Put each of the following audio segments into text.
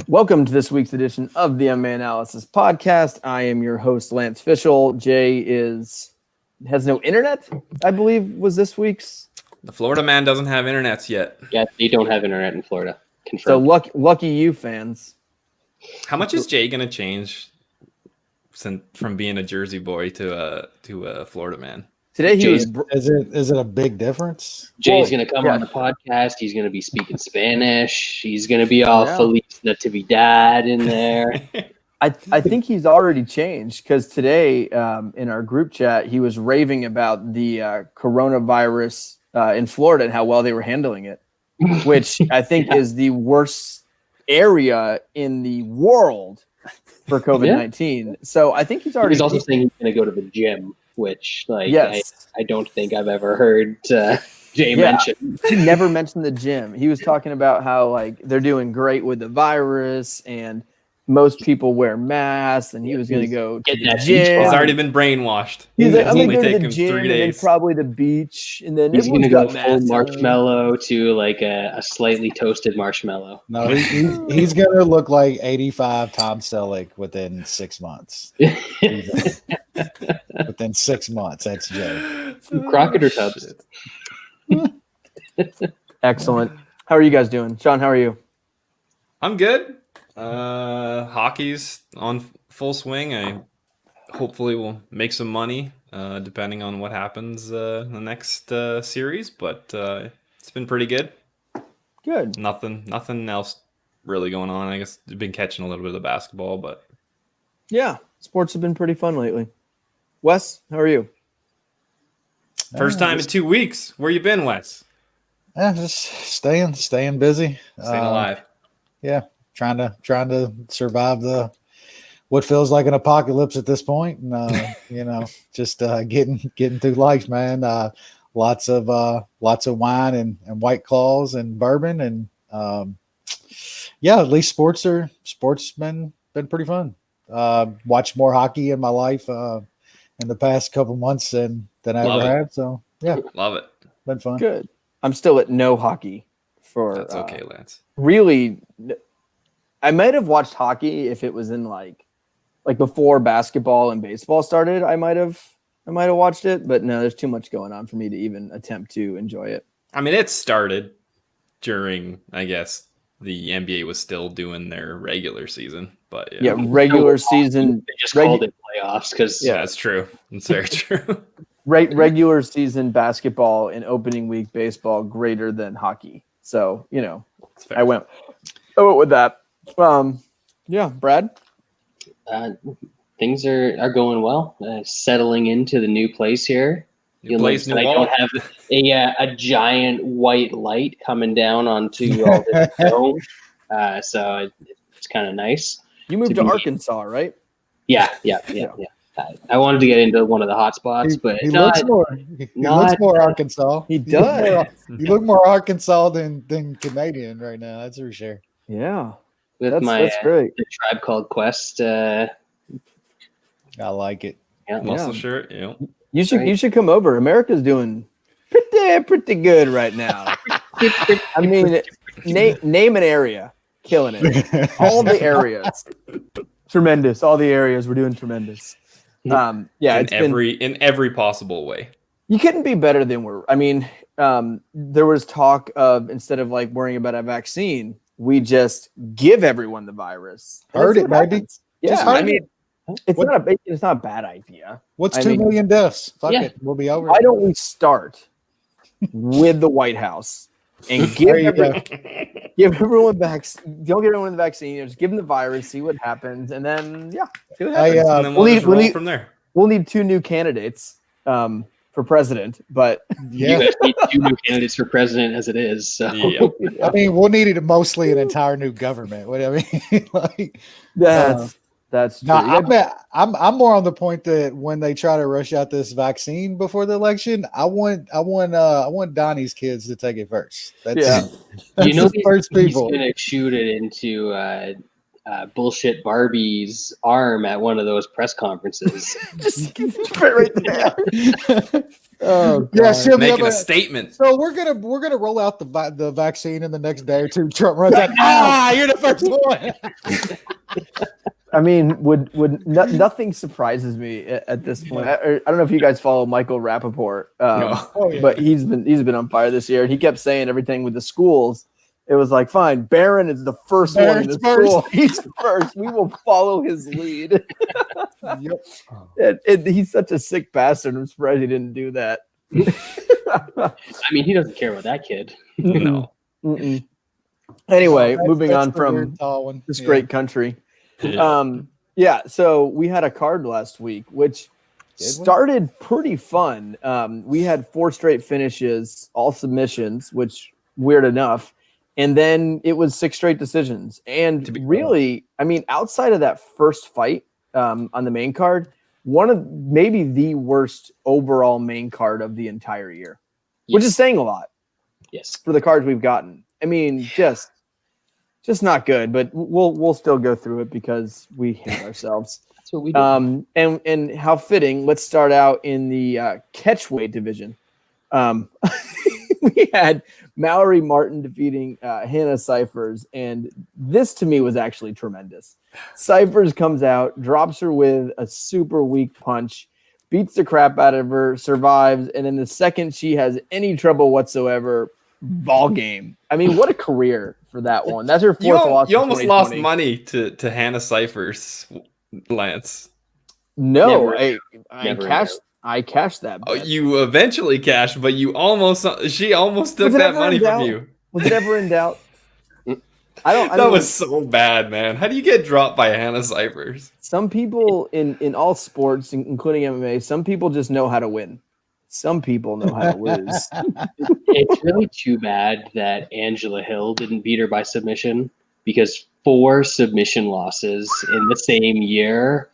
Welcome to this week's edition of the mma-analysis podcast. I am your host, Lance Fishel. Jay has no internet, I believe, was this week's. The Florida man doesn't have internets yet. Yeah, they don't have internet in Florida. Confirmed. So lucky you fans. How much is Jay going to change from being a Jersey boy to a Florida man? Today is it a big difference? Jay's going to come on the podcast. He's going to be speaking Spanish. He's going to be all Feliz Natividad in there. I think he's already changed because today in our group chat, he was raving about the coronavirus in Florida and how well they were handling it, which I think is the worst area in the world for COVID-19. Yeah. So I think he's also saying he's going to go to the gym, which I don't think I've ever heard Jay mention. He never mentioned the gym. He was talking about how they're doing great with the virus and most people wear masks, and he was going to go to the gym. He's already been brainwashed. He's like, I'm going to go to the gym and then probably the beach, and then he's going to go full marshmallow to a slightly toasted marshmallow. No, he's going to look like 85 Tom Selleck within 6 months. Within 6 months, that's Jay. Crockett or Tubbs? Excellent. How are you guys doing? Shaun, how are you? I'm good. Hockey's on full swing. I hopefully will make some money, depending on what happens in the next series. But it's been pretty good. Good. Nothing else really going on. I guess I've been catching a little bit of the basketball, but yeah, sports have been pretty fun lately. Wes, how are you? First time in 2 weeks. Where you been, Wes? Yeah, just staying busy, staying alive. Yeah. Trying to survive what feels like an apocalypse at this point, and just getting through life, man. Lots of wine and White Claws and bourbon, and at least sports been pretty fun. Watched more hockey in my life in the past couple months than I ever had. So yeah, love it. Been fun. Good. I'm still at no hockey for. That's okay, Lance. Really. I might have watched hockey if it was in like before basketball and baseball started. I might have watched it, but no, there's too much going on for me to even attempt to enjoy it. I mean, it started during, I guess, the NBA was still doing their regular season, but regular season. They just called it playoffs because that's true. It's very true. Regular season basketball and opening week baseball greater than hockey. So I went with that. Brad. Things are going well. Settling into the new place here. I don't have a giant white light coming down onto all this snow, so it's kind of nice. You moved to Arkansas, right? Yeah. I wanted to get into one of the hot spots, but he looks more Arkansas. He does. You look more Arkansas than Canadian right now. That's for sure. Yeah. With that's great. The Tribe Called Quest. I like it. Yeah, muscle shirt. Yeah. You should come over. America's doing pretty good right now. I mean, name an area, killing it. All the areas, tremendous. All the areas we're doing tremendous. In every possible way. You couldn't be better than we're. I mean, there was talk of instead of worrying about a vaccine, we just give everyone the virus. Heard it, baby. Yeah, I mean, it's not a bad idea. What's 2 million deaths? Fuck it, we'll be over. Why don't we start with the White House and give everyone vaccine? Don't give everyone the vaccine. Just give them the virus, see what happens, and then see what happens. And then we'll roll from there. We'll need 2 new candidates for president, but you guys need 2 new candidates for president as it is. So I mean, we'll need mostly an entire new government. What I mean, that's true. No, I'm more on the point that when they try to rush out this vaccine before the election, I want Donnie's kids to take it first. That's the first people. He's gonna shoot it into bullshit Barbie's arm at one of those press conferences. Just right there. Oh, Yeah, God. she'll be Making able a to- statement. So we're gonna roll out the vaccine in the next day or two. Trump runs out. You're the first one. I mean, nothing surprises me at this point. I don't know if you guys follow Michael Rappaport, No. Oh, yeah. but he's been on fire this year. And he kept saying everything with the schools. It was like, fine, Barron is the first one in the Barron's school. He's first. We will follow his lead. Yep. He's such a sick bastard. I'm surprised he didn't do that. I mean, he doesn't care about that kid. No. Mm-mm. Anyway, That's- moving that's on the from weird tall one. this Yeah. great country. So we had a card last week, which Did we? started pretty fun. We had 4 straight finishes, all submissions, which weird enough. And then it was 6 straight decisions. And really, I mean, outside of that first fight on the main card, one of maybe the worst overall main card of the entire year, which is saying a lot Yes. for the cards we've gotten. I mean, just not good, but we'll still go through it because we hate ourselves. That's what we do. And how fitting. Let's start out in the catchweight division. We had Mallory Martin defeating Hannah Cyphers, and this to me was actually tremendous. Cyphers comes out, drops her with a super weak punch, beats the crap out of her, survives, and in the second she has any trouble whatsoever, ball game. I mean, what a career for that one. That's her 4th loss. You of almost lost 2020. money to Hannah Cyphers, Lance. No, Never. I Never cashed that. Oh, bet. you eventually cashed, but she almost took Was it that ever money in from doubt? you. Was it ever in doubt? I That was so bad, man. How do you get dropped by Hannah Cyphers? Some people in all sports, including MMA, some people just know how to win. Some people know how to lose. It's really too bad that Angela Hill didn't beat her by submission, because 4 submission losses in the same year.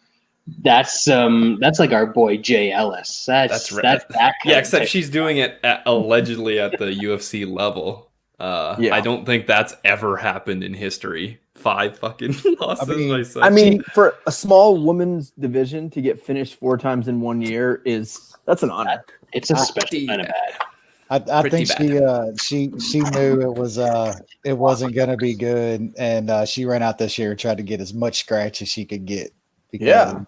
That's like our boy Jay Ellis. That's right. that kind Yeah, of except type. she's doing it allegedly at the UFC level. Yeah. I don't think that's ever happened in history. 5 fucking losses. by such. I mean, for a small women's division to get finished 4 times in 1 year that's an honor. It's a special kind of bad. I Pretty think she knew it wasn't going to be good, and she ran out this year and tried to get as much scratch as she could get. Yeah.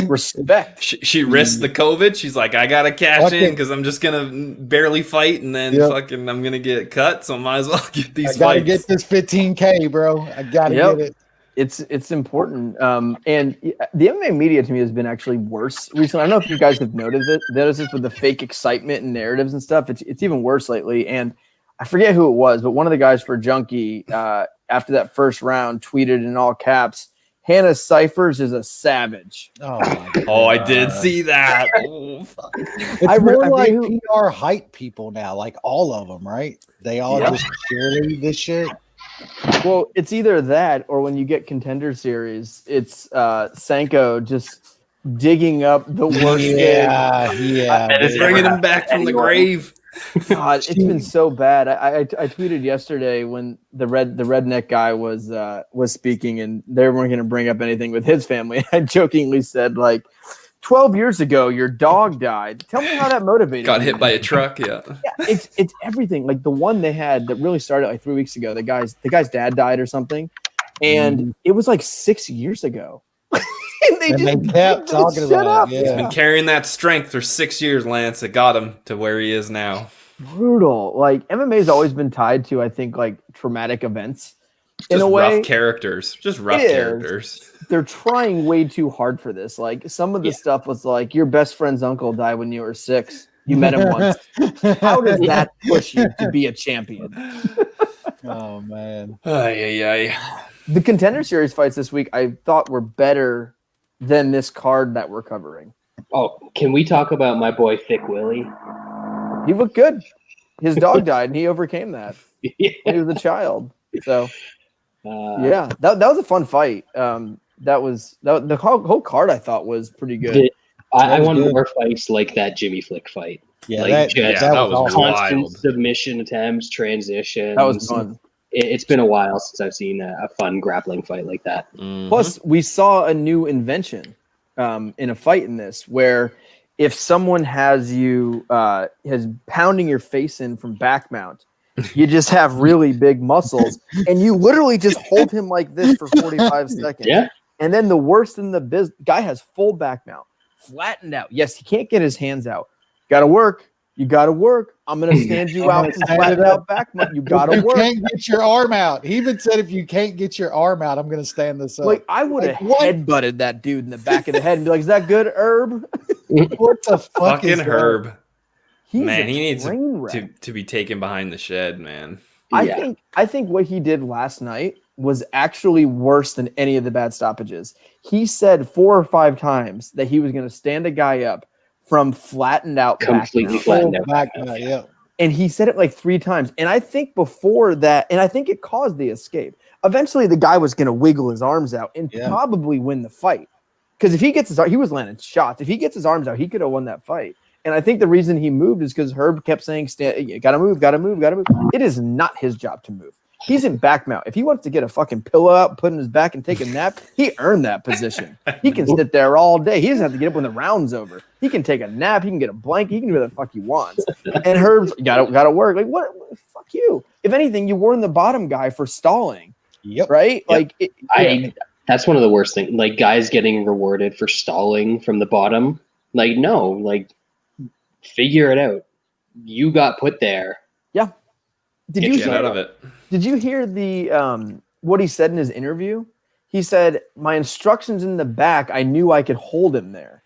Respect. She risked the COVID. She's like, I gotta cash in because I'm just gonna barely fight, and then fucking I'm gonna get cut. So I might as well get these. I gotta fights. get this $15K, bro. I gotta get it. It's important. And the MMA media to me has been actually worse recently. I don't know if you guys have noticed this with the fake excitement and narratives and stuff. It's even worse lately. And I forget who it was, but one of the guys for Junkie after that first round tweeted in all caps, Hannah Cyphers is a savage. Oh, my God. Oh, I did see that. Oh, fuck. It's more like PR hype people now, like all of them, right? They all just cheerlead this shit. Well, it's either that or when you get Contender Series, it's Sanko just digging up the worst game. Yeah. Bringing him back from the grave. God, it's been so bad. I tweeted yesterday when the redneck guy was speaking, and they weren't going to bring up anything with his family. I jokingly said, like, 12 years ago, your dog died. Tell me how that motivated Got you. hit by a truck. Yeah. It's everything. Like the one they had that really started like 3 weeks ago. The guy's dad died or something, and it was like 6 years ago. and they kept talking about it. He's been carrying that strength for 6 years, Lance. It got him to where he is now. Brutal. Like MMA has always been tied to, I think, like traumatic events. Just in a way, rough characters. Just rough characters. They're trying way too hard for this. Like some of the stuff was like your best friend's uncle died when you were 6. You met him once. How does that push you to be a champion? Oh man. The Contender Series fights this week I thought were better than this card that we're covering. Oh, can we talk about my boy Thick Willie? He looked good. His dog died and he overcame that. He was a child. So that was a fun fight. The whole card I thought was pretty good. I want more fights like that Jimmy Flick fight. Yeah, like that was constant wild. submission attempts, transitions. That was fun. it's been a while since I've seen a fun grappling fight like that. Mhm. Plus, we saw a new invention in a fight in this, where if someone has pounding your face in from back mount, you just have really big muscles, and you literally just hold him like this for 45 seconds. Yeah. And then the worst in the guy has full back mount, flattened out. Yes, he can't get his hands out. Got to work. You got to work. I'm going to stand you out from flattened out back mount. You got to work. You can't get your arm out. He even said, if you can't get your arm out, I'm going to stand this up. Like, I would have what? headbutted that dude in the back of the head and be like, is that good, Herb? What the fuck is Fucking that? Herb. He's Man, a he needs train wreck. to be taken behind the shed, man. Yeah. I think what he did last night was actually worse than any of the bad stoppages. He said 4 or 5 times that he was going to stand a guy up from flattened out Completely back flattened Full out. back mount, yeah. and he said it like 3 times. And I think before that, and I think it caused the escape. Eventually, the guy was going to wiggle his arms out and probably win the fight. Because if he gets he was landing shots. If he gets his arms out, he could have won that fight. And I think the reason he moved is because Herb kept saying, gotta move, gotta move, gotta move. It is not his job to move. He's in back mount. If he wants to get a fucking pillow out, put in his back and take a nap, he earned that position. He can sit there all day. He doesn't have to get up when the round's over. He can take a nap. He can get a blanket. He can do whatever the fuck he wants. And Herb's gotta work. Like, what? Fuck you. If anything, you warn the bottom guy for stalling. Yep. Right? Like, That's one of the worst things. Like, guys getting rewarded for stalling from the bottom. Like, no, like, figure it out. You got put there. Yeah. Did you Get out of it. Did you hear the what he said in his interview? He said, my instructions in the back, I knew I could hold him there.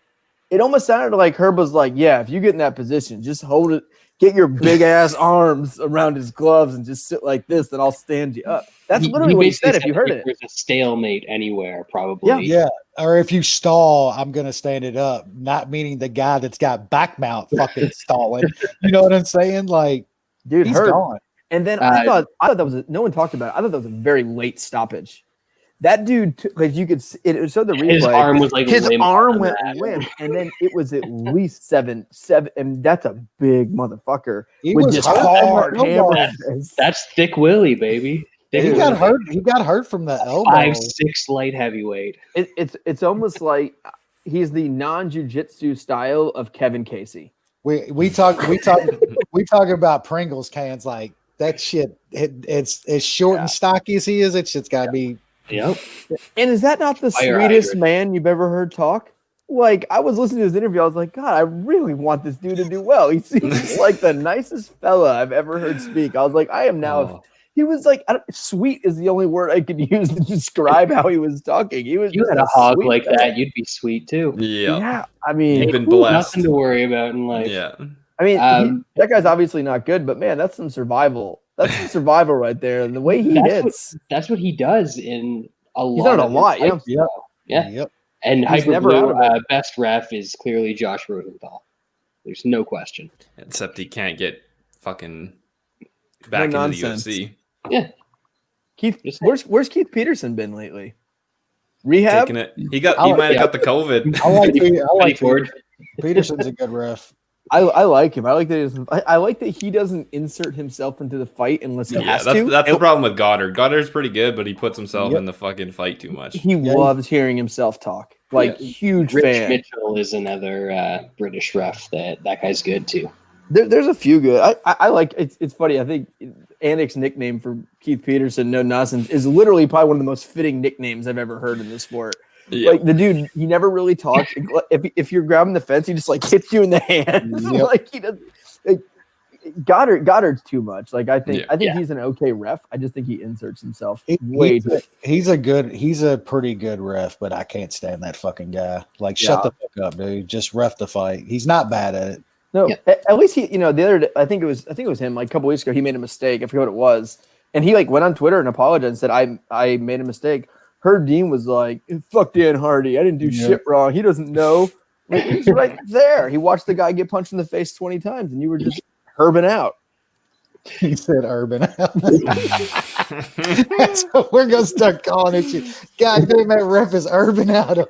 It almost sounded like Herb was like, yeah, if you get in that position, just hold it, get your big ass arms around his gloves and just sit like this, then I'll stand you up. That's literally what he said if you heard it. There's a stalemate anywhere, probably. Yeah. Or if you stall, I'm going to stand it up. Not meaning the guy that's got back mount fucking stalling. You know what I'm saying? Like, Dude, he's Herb. gone. And then I thought that was no one talked about it. I thought that was a very late stoppage. That dude, like you could, it showed the replay. His arm was like his limp arm on went that. limp, and then it was at least seven, and that's a big motherfucker He with was just hurt. hard Elbow. hammer. That's Thick Willie, baby. He Thick got Willie. hurt. He got hurt from the elbow. 5'6" light heavyweight. It's almost like he's the non-jiu-jitsu style of Kevin Casey. We talk about Pringles cans like that shit. It's as short and stocky as he is. That shit's got to be. Yep. And is that not the Fire sweetest hydrant. man you've ever heard talk? Like, I was listening to his interview. I was like, God, I really want this dude to do well. He seems like the nicest fella I've ever heard speak. I was like, I am now. He was like, sweet is the only word I could use to describe how he was talking. He was. You had a hog like that, you'd be sweet too. Yeah. I mean, You've been Ooh, blessed. Nothing to worry about in life. Yeah. I mean, that guy's obviously not good, but man, that's some survival. That's some survival right there. And the way he hits. That's what he does in a lot. He's done it a of lot, his yeah. fights. Yeah. Yep. And He's never out Hyperblue, of it. best ref is clearly Josh Rosenthal. There's no question. Except he can't get fucking No back into the nonsense. UFC. Yeah. Keith, Just- where's Keith Peterson been lately? Rehab? Taking it. He might have got the COVID. I like Ford. Peterson's a good ref. I like him. I like that he doesn't. I like that he doesn't insert himself into the fight unless he Yeah, has to. that's the problem with Goddard. Goddard's pretty good, but he puts himself Yep. in the fucking fight too much. He loves hearing himself talk. Like, huge Rich fan. Mitchell is another British ref that guy's good too. There's a few good. I like. It's funny. I think Anik's nickname for Keith Peterson, No Nonsense, is literally probably one of the most fitting nicknames I've ever heard in the sport. Yeah. Like, the dude, he never really talks. If you're grabbing the fence, he just like hits you in the hands. Yep. Like, he does. Like, Goddard's too much. Like, I think Yeah. he's an okay ref. I just think he inserts himself way too. He's a pretty good ref, but I can't stand that fucking guy. Like, shut the fuck up, dude. Just ref the fight. He's not bad at it. No, Yeah. at least he, the other day, I think it was him. Like a couple weeks ago, he made a mistake. I forget what it was, and he like went on Twitter and apologized and said, "I made a mistake." Herb Dean was like, "Fuck Dan Hardy. I didn't do shit wrong. He doesn't know." Like, he's right there. He watched the guy get punched in the face 20 times, and you were just herbing out. He said urban. That's what we're gonna start calling it. Shit. God damn, that ref is urban out of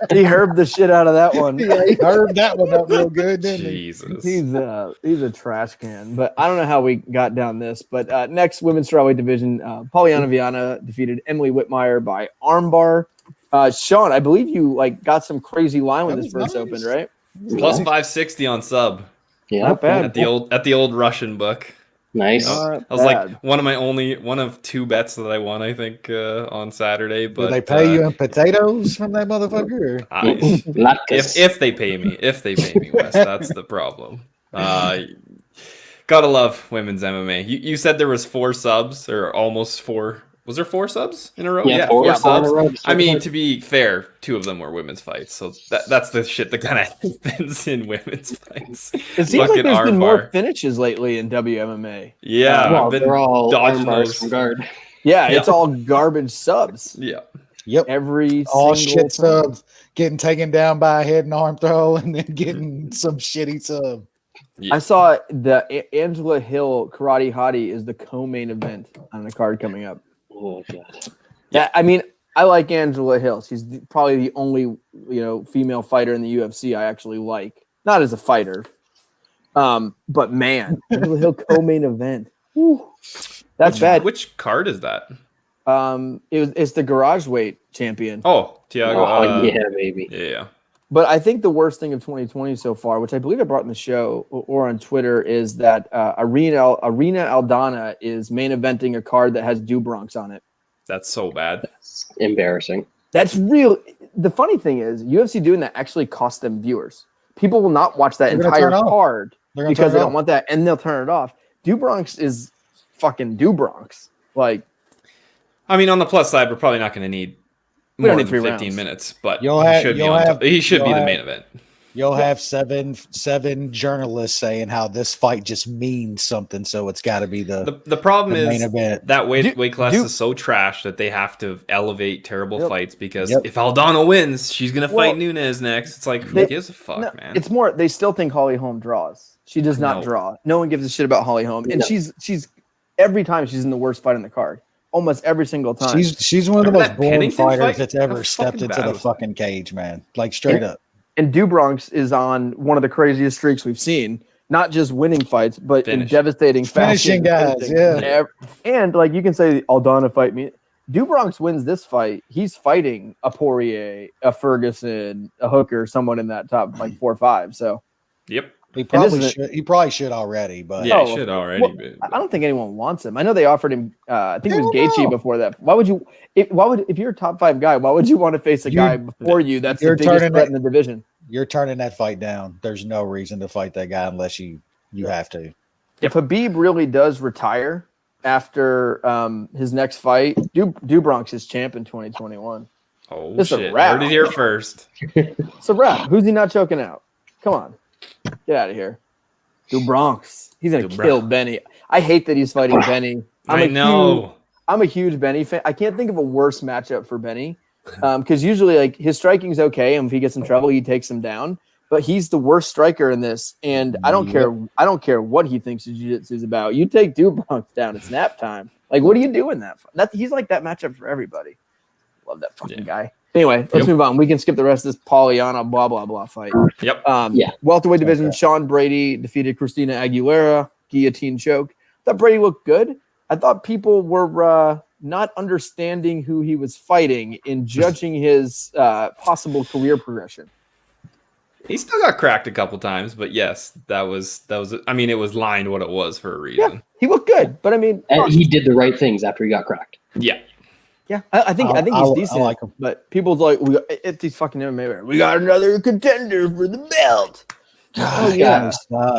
He herbed the shit out of that one. Yeah, he herbed that one up real good, didn't he? Jesus. He's a trash can. But I don't know how we got down this. But next women's strawweight division, Polyana Viana defeated Emily Whitmire by armbar. Shaun, I believe you got some crazy line when this first opened, right? Plus 560 on sub. Yeah, Not bad. At the old Russian book. nice. That was like one of two bets that I won, I think, on Saturday. But Do they pay you in potatoes from that motherfucker? If they pay me, Wes, that's the problem. Gotta love women's MMA. You said there was 4 subs or almost 4. Was there 4 subs in a row? Yeah, four four in a subs. row. I mean, to be fair, 2 of them were women's fights, so that's the shit that kind of happens in women's fights. It seems like there's been more finishes lately in WMMA. Yeah, well, I've been they're all dodging arm bars those. from guard. Yeah, it's all garbage subs. Yeah. Yep. Every All single shit subs getting taken down by a head and arm throw and then getting some shitty sub. Yeah. I saw the Angela Hill Karate Hottie is the co-main event on the card coming up. Oh god. Yeah, I mean, I like Angela Hill. She's probably the only female fighter in the UFC I actually like. Not as a fighter, but man, Angela Hill co-main event. Whew. That's bad. Which card is that? It's the garage weight champion. Oh, Tiago. Oh yeah, baby. Yeah. But I think the worst thing of 2020 so far, which I believe I brought in the show or on Twitter, is that Arena Aldana is main eventing a card that has Dubronx on it. That's so bad. That's embarrassing. That's real. The funny thing is, UFC doing that actually costs them viewers. People will not watch that entire card because they don't want that, and they'll turn it off. Dubronx is fucking Dubronx. Like, I mean, on the plus side, we're probably not going to need We don't more need than 3 15 rounds. minutes, but You'll he should be the have- main event. You'll have seven journalists saying how this fight just means something, so it's got to be the problem the main is event. that weight class is so trash that they have to elevate terrible fights because if Aldana wins, she's gonna fight Nunez next. It's like, who gives a fuck, man? It's more they still think Holly Holm draws. She does not draw. No one gives a shit about Holly Holm, and she's every time she's in the worst fight in the card. Almost every single time. She's one of the most boring Pennington fighters fight? that's ever How stepped fucking into bad the was fucking cage, man. Like straight up. And Dubronx is on one of the craziest streaks we've seen. Not just winning fights, but in devastating finishing fashion. guys, yeah. And like you can say, Aldana fight me. Dubronx wins this fight. He's fighting a Poirier, a Ferguson, a Hooker, someone in that top 4 or 5. So, yep. He probably should already, but yeah, he should already. Well, I don't think anyone wants him. I know they offered him. I think it was Gaethje before that. Why would you? If you're a top 5 guy, why would you want to face a guy before you? That's the biggest threat in the division. You're turning that fight down. There's no reason to fight that guy unless you have to. If Habib really does retire after his next fight, Dubronx is champ in 2021. Oh, it's shit. A wrap. Heard it here first. It's a wrap. Who's he not choking out? Come on. Get out of here. Dubronx. He's going to kill Benny. I hate that he's fighting Benny. I'm a huge Benny fan. I can't think of a worse matchup for Benny because usually his striking's okay, and if he gets in trouble, he takes him down. But he's the worst striker in this, and I don't care. I don't care what he thinks jiu-jitsu is about. You take Dubronx down, it's nap time. Like, what are you doing that? He's like that matchup for everybody. Love that fucking guy. Anyway, let's move on. We can skip the rest of this Polyana blah blah blah fight. Yep. Welterweight division. Shaun Brady defeated Christina Aguilera, guillotine choke. I thought Brady looked good. I thought people were not understanding who he was fighting in judging his possible career progression. He still got cracked a couple times, but yes, that was. I mean, it was lined what it was for a reason. Yeah, he looked good, but I mean, and he did the right things after he got cracked. Yeah. Yeah, I think he's decent. I like him. But people's like, if these fucking MMA, we got another contender for the belt. Oh yeah,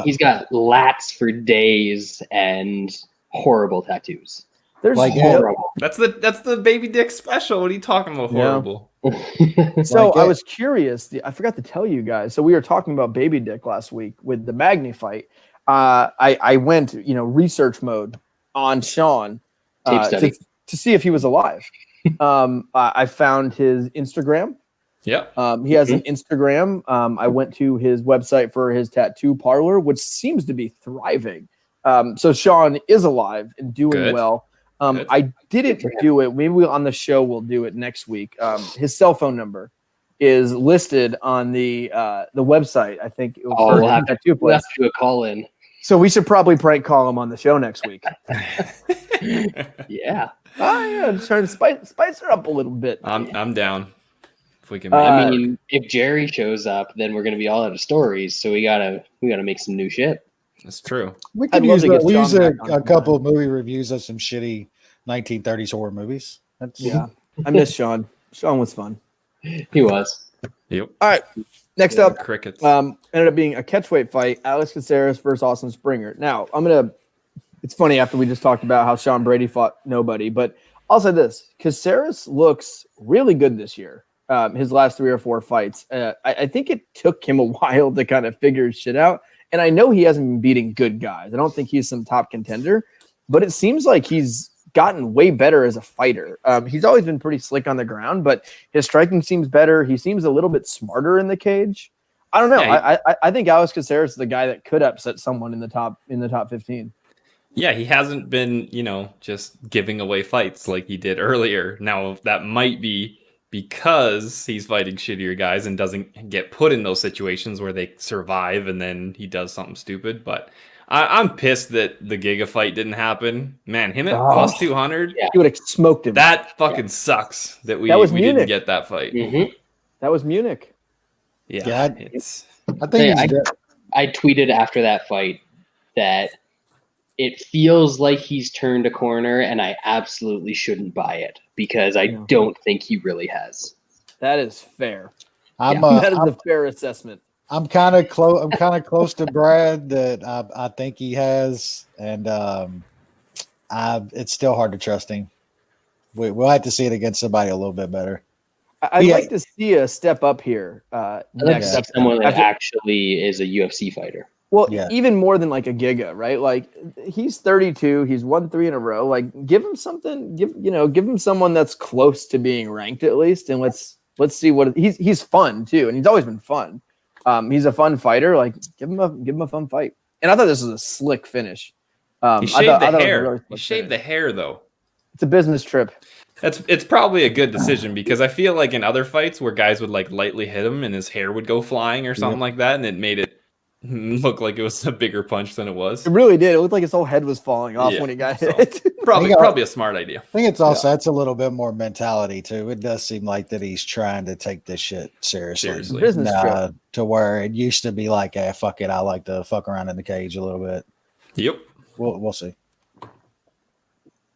he's got lats for days and horrible tattoos. There's horrible. That's the baby dick special. What are you talking about? Horrible. So I was curious. I forgot to tell you guys. So we were talking about baby dick last week with the Magny fight. I went research mode on Shaun to see if he was alive. I found his Instagram. Yeah. He has an Instagram. I went to his website for his tattoo parlor, which seems to be thriving. So Shaun is alive and doing well. Good. I didn't do it. Maybe on the show we'll do it next week. His cell phone number is listed on the website. I think. We'll have to do a call in. So we should probably prank call him on the show next week. Yeah. Just trying to spice her up a little bit. I'm down. If we can. I mean, if Jerry shows up, then we're gonna be all out of stories. So we gotta make some new shit. That's true. We could use a couple of movie reviews of some shitty 1930s horror movies. Yeah, I miss Shaun. Shaun was fun. He was. Yep. All right. Next up, crickets. Ended up being a catchweight fight. Alex Caceres versus Austin Springer. Now, it's funny after we just talked about how Sean Brady fought nobody, but I'll say this. Caceres looks really good this year. His last 3 or 4 fights. I think it took him a while to kind of figure his shit out. And I know he hasn't been beating good guys. I don't think he's some top contender, but it seems like he's gotten way better as a fighter. He's always been pretty slick on the ground, but his striking seems better. He seems a little bit smarter in the cage. I don't know. Yeah, I think Alex Caceres is the guy that could upset someone in the top 15. Yeah, he hasn't been, just giving away fights like he did earlier. Now that might be because he's fighting shittier guys and doesn't get put in those situations where they survive and then he does something stupid. But I'm pissed that the Giga fight didn't happen. Man, him at plus 200. Yeah. He would have smoked him. That fucking sucks that we didn't get that fight. Mm-hmm. That was Munich. Yeah. I tweeted after that fight that it feels like he's turned a corner, and I absolutely shouldn't buy it because I don't think he really has. That is fair. That is a fair assessment. I'm kind of close. I'm kind of close to Brad that I think he has, and it's still hard to trust him. We'll have to see it against somebody a little bit better. I'd like to see a step up here. Next up, someone that actually is a UFC fighter. Well, even more than like a Giga, right? Like he's 32, he's won 3 in a row. Like give him something, give him someone that's close to being ranked at least, and let's see what he's fun too, and he's always been fun. He's a fun fighter. Like give him a fun fight. And I thought this was a slick finish. He shaved the hair. He shaved the hair though. It's a business trip. It's probably a good decision because I feel like in other fights where guys would like lightly hit him and his hair would go flying or something like that, and it made it look like it was a bigger punch than it was. It really did. It looked like his whole head was falling off when he got hit. Probably a smart idea. I think it's also that's a little bit more mentality too. It does seem like that he's trying to take this shit seriously. Business trip. To where it used to be like, fuck it, I like to fuck around in the cage a little bit. Yep. We'll see.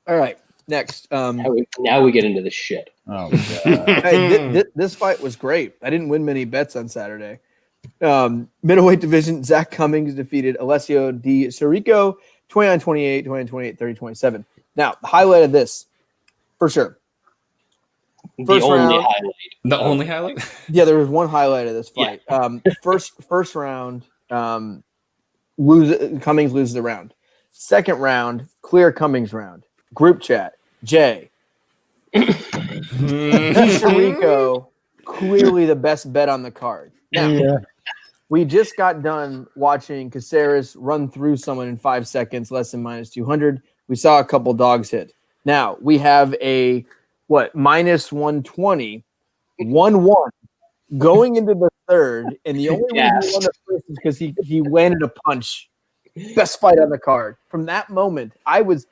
All right. Next. Now we get into the shit. Oh god. Hey, this fight was great. I didn't win many bets on Saturday. Middleweight division, Zach Cummings defeated Alessio Di Sirico 29-28, 29-28, 30-27. Now, the highlight of this, for sure. The only highlight? Yeah, there was one highlight of this fight. Yeah. First round, Cummings loses the round. Second round, clear Cummings round. Group chat, Jay. Di Sirico, clearly the best bet on the card. Now, we just got done watching Caceres run through someone in 5 seconds, less than minus 200. We saw a couple dogs hit. Now, we have a, minus 120, 1-1 going into the third, and the only reason he won the first is because he landed a punch. Best fight on the card. From that moment, I was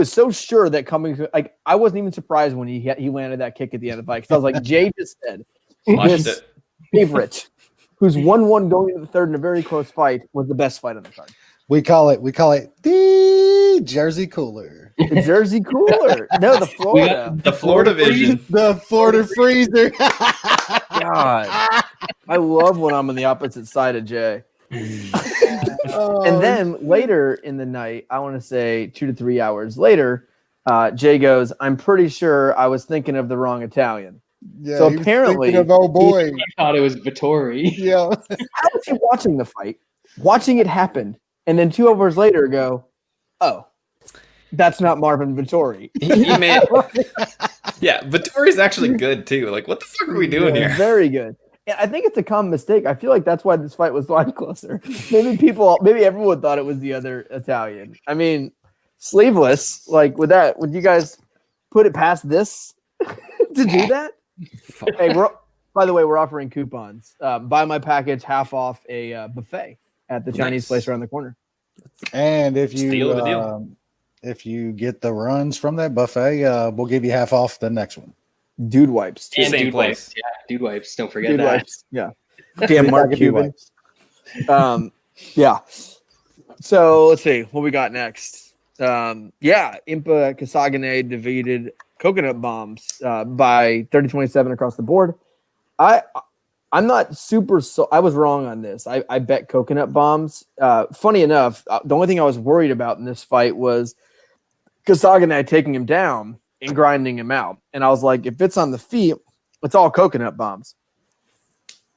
so sure that Cummings, I wasn't even surprised when he landed that kick at the end of the fight, because I was like, Jay just said, his favorite, who's 1-1 going into the third in a very close fight, was the best fight on the card. We call it the Jersey Cooler. The Jersey Cooler. No, the Florida. The Florida Vision. The Florida Freezer. God. I love when I'm on the opposite side of Jay. And then later in the night, I want to say 2 to 3 hours later, Jay goes, I'm pretty sure I was thinking of the wrong Italian. Yeah, so apparently, he thought it was Vittori. Yeah. How was he watching the fight, watching it happen, and then 2 hours later go, oh, that's not Marvin Vittori. Yeah, Vittori's actually good too. Like, what the fuck are we doing here? Very good. I think it's a common mistake. I feel like that's why this fight was a lot closer. Maybe everyone thought it was the other Italian. I mean, sleeveless. Like would you guys put it past this to do that? Hey, by the way, we're offering coupons. Buy my package, half off a buffet at the Chinese place around the corner. And if Steal the deal. if you get the runs from that buffet, we'll give you half off the next one. Dude wipes. And Same dude place. wipes. Yeah, dude wipes. Don't forget Dude that. wipes. Yeah. Damn Mark Dude Cuban. wipes. Yeah. So let's see what we got next. Impa Kasagane defeated Coconut Bombs by 30-27 across the board. I'm not super. I was wrong on this. I bet Coconut Bombs. Funny enough, the only thing I was worried about in this fight was Kasagane taking him down and grinding him out. And I was like, if it's on the feet, it's all Coconut Bombs.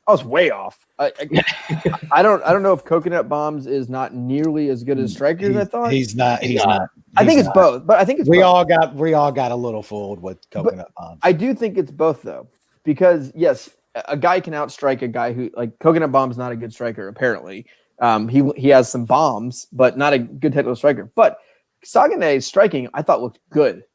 I was way off. I don't know if Coconut Bombs is not nearly as good as Striker as I thought. He's not. I think it's both, but I think it's we both. all got a little fooled with Coconut Bombs. I do think it's both though, because yes, a guy can outstrike a guy who like Coconut Bomb's not a good striker apparently. He has some bombs, but not a good technical striker. But Kasagane's striking I thought looked good.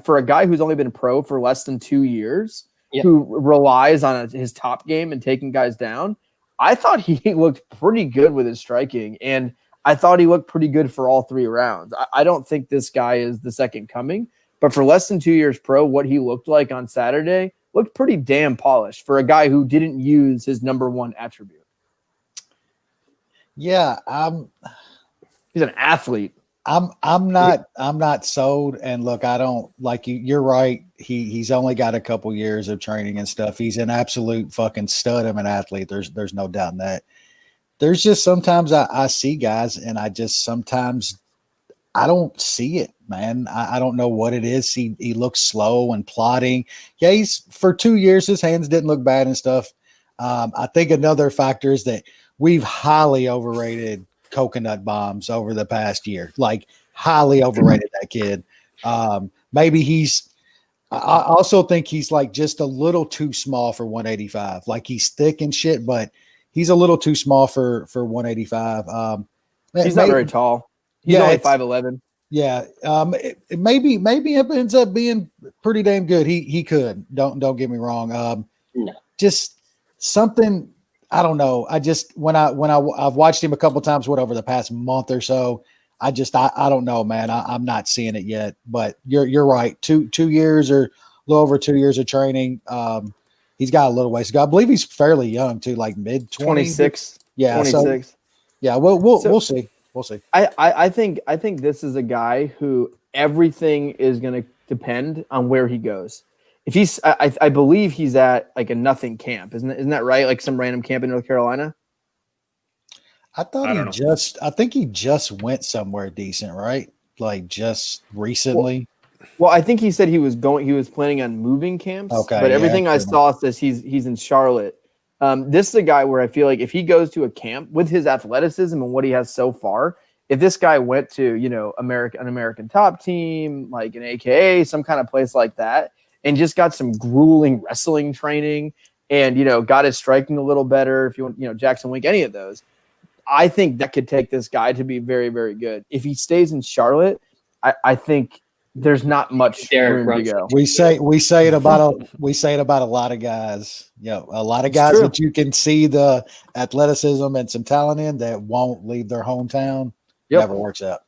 For a guy who's only been pro for less than 2 years, who relies on his top game and taking guys down, I thought he looked pretty good with his striking, and I thought he looked pretty good for all 3 rounds. I don't think this guy is the second coming, but for less than 2 years pro, what he looked like on Saturday looked pretty damn polished for a guy who didn't use his number one attribute. Yeah, he's an athlete. I'm not sold. And look, I don't like you. You're right. He's only got a couple years of training and stuff. He's an absolute fucking stud of an athlete. There's no doubt in that. There's just sometimes I see guys and sometimes I don't see it, man. I don't know what it is. He looks slow and plodding. Yeah, he's for 2 years, his hands didn't look bad and stuff. I think another factor is that we've highly overrated Coconut Bombs over the past year, like highly overrated that kid. Maybe I also think he's like just a little too small for 185. Like he's thick and shit, but he's a little too small for 185. He's not very tall. He's only 5'11". Yeah. Maybe it ends up being pretty damn good. He could. Don't get me wrong. No. Just something. I don't know. I just I've watched him a couple times over the past month or so. I don't know, man. I'm not seeing it yet. But you're right. 2 years or a little over 2 years of training. He's got a little ways to go. I believe he's fairly young too, like mid 26. Yeah, 26. So, yeah. We'll see. We'll see. I think this is a guy who everything is going to depend on where he goes. If he's, I believe he's at like a nothing camp, isn't that right? Like some random camp in North Carolina. I think he just went somewhere decent, right? Like just recently. Well, I think he said he was planning on moving camps. Okay, but everything I saw says he's in Charlotte. This is a guy where I feel like if he goes to a camp with his athleticism and what he has so far, if this guy went to, an American top team, like an AKA, some kind of place like that, and just got some grueling wrestling training and, got his striking a little better, if you want, Jackson Wink, any of those, I think that could take this guy to be very, very good. If he stays in Charlotte, I think there's not much room to go. We say it about a lot of guys. A lot of guys that you can see the athleticism and some talent in that won't leave their hometown. Never works out.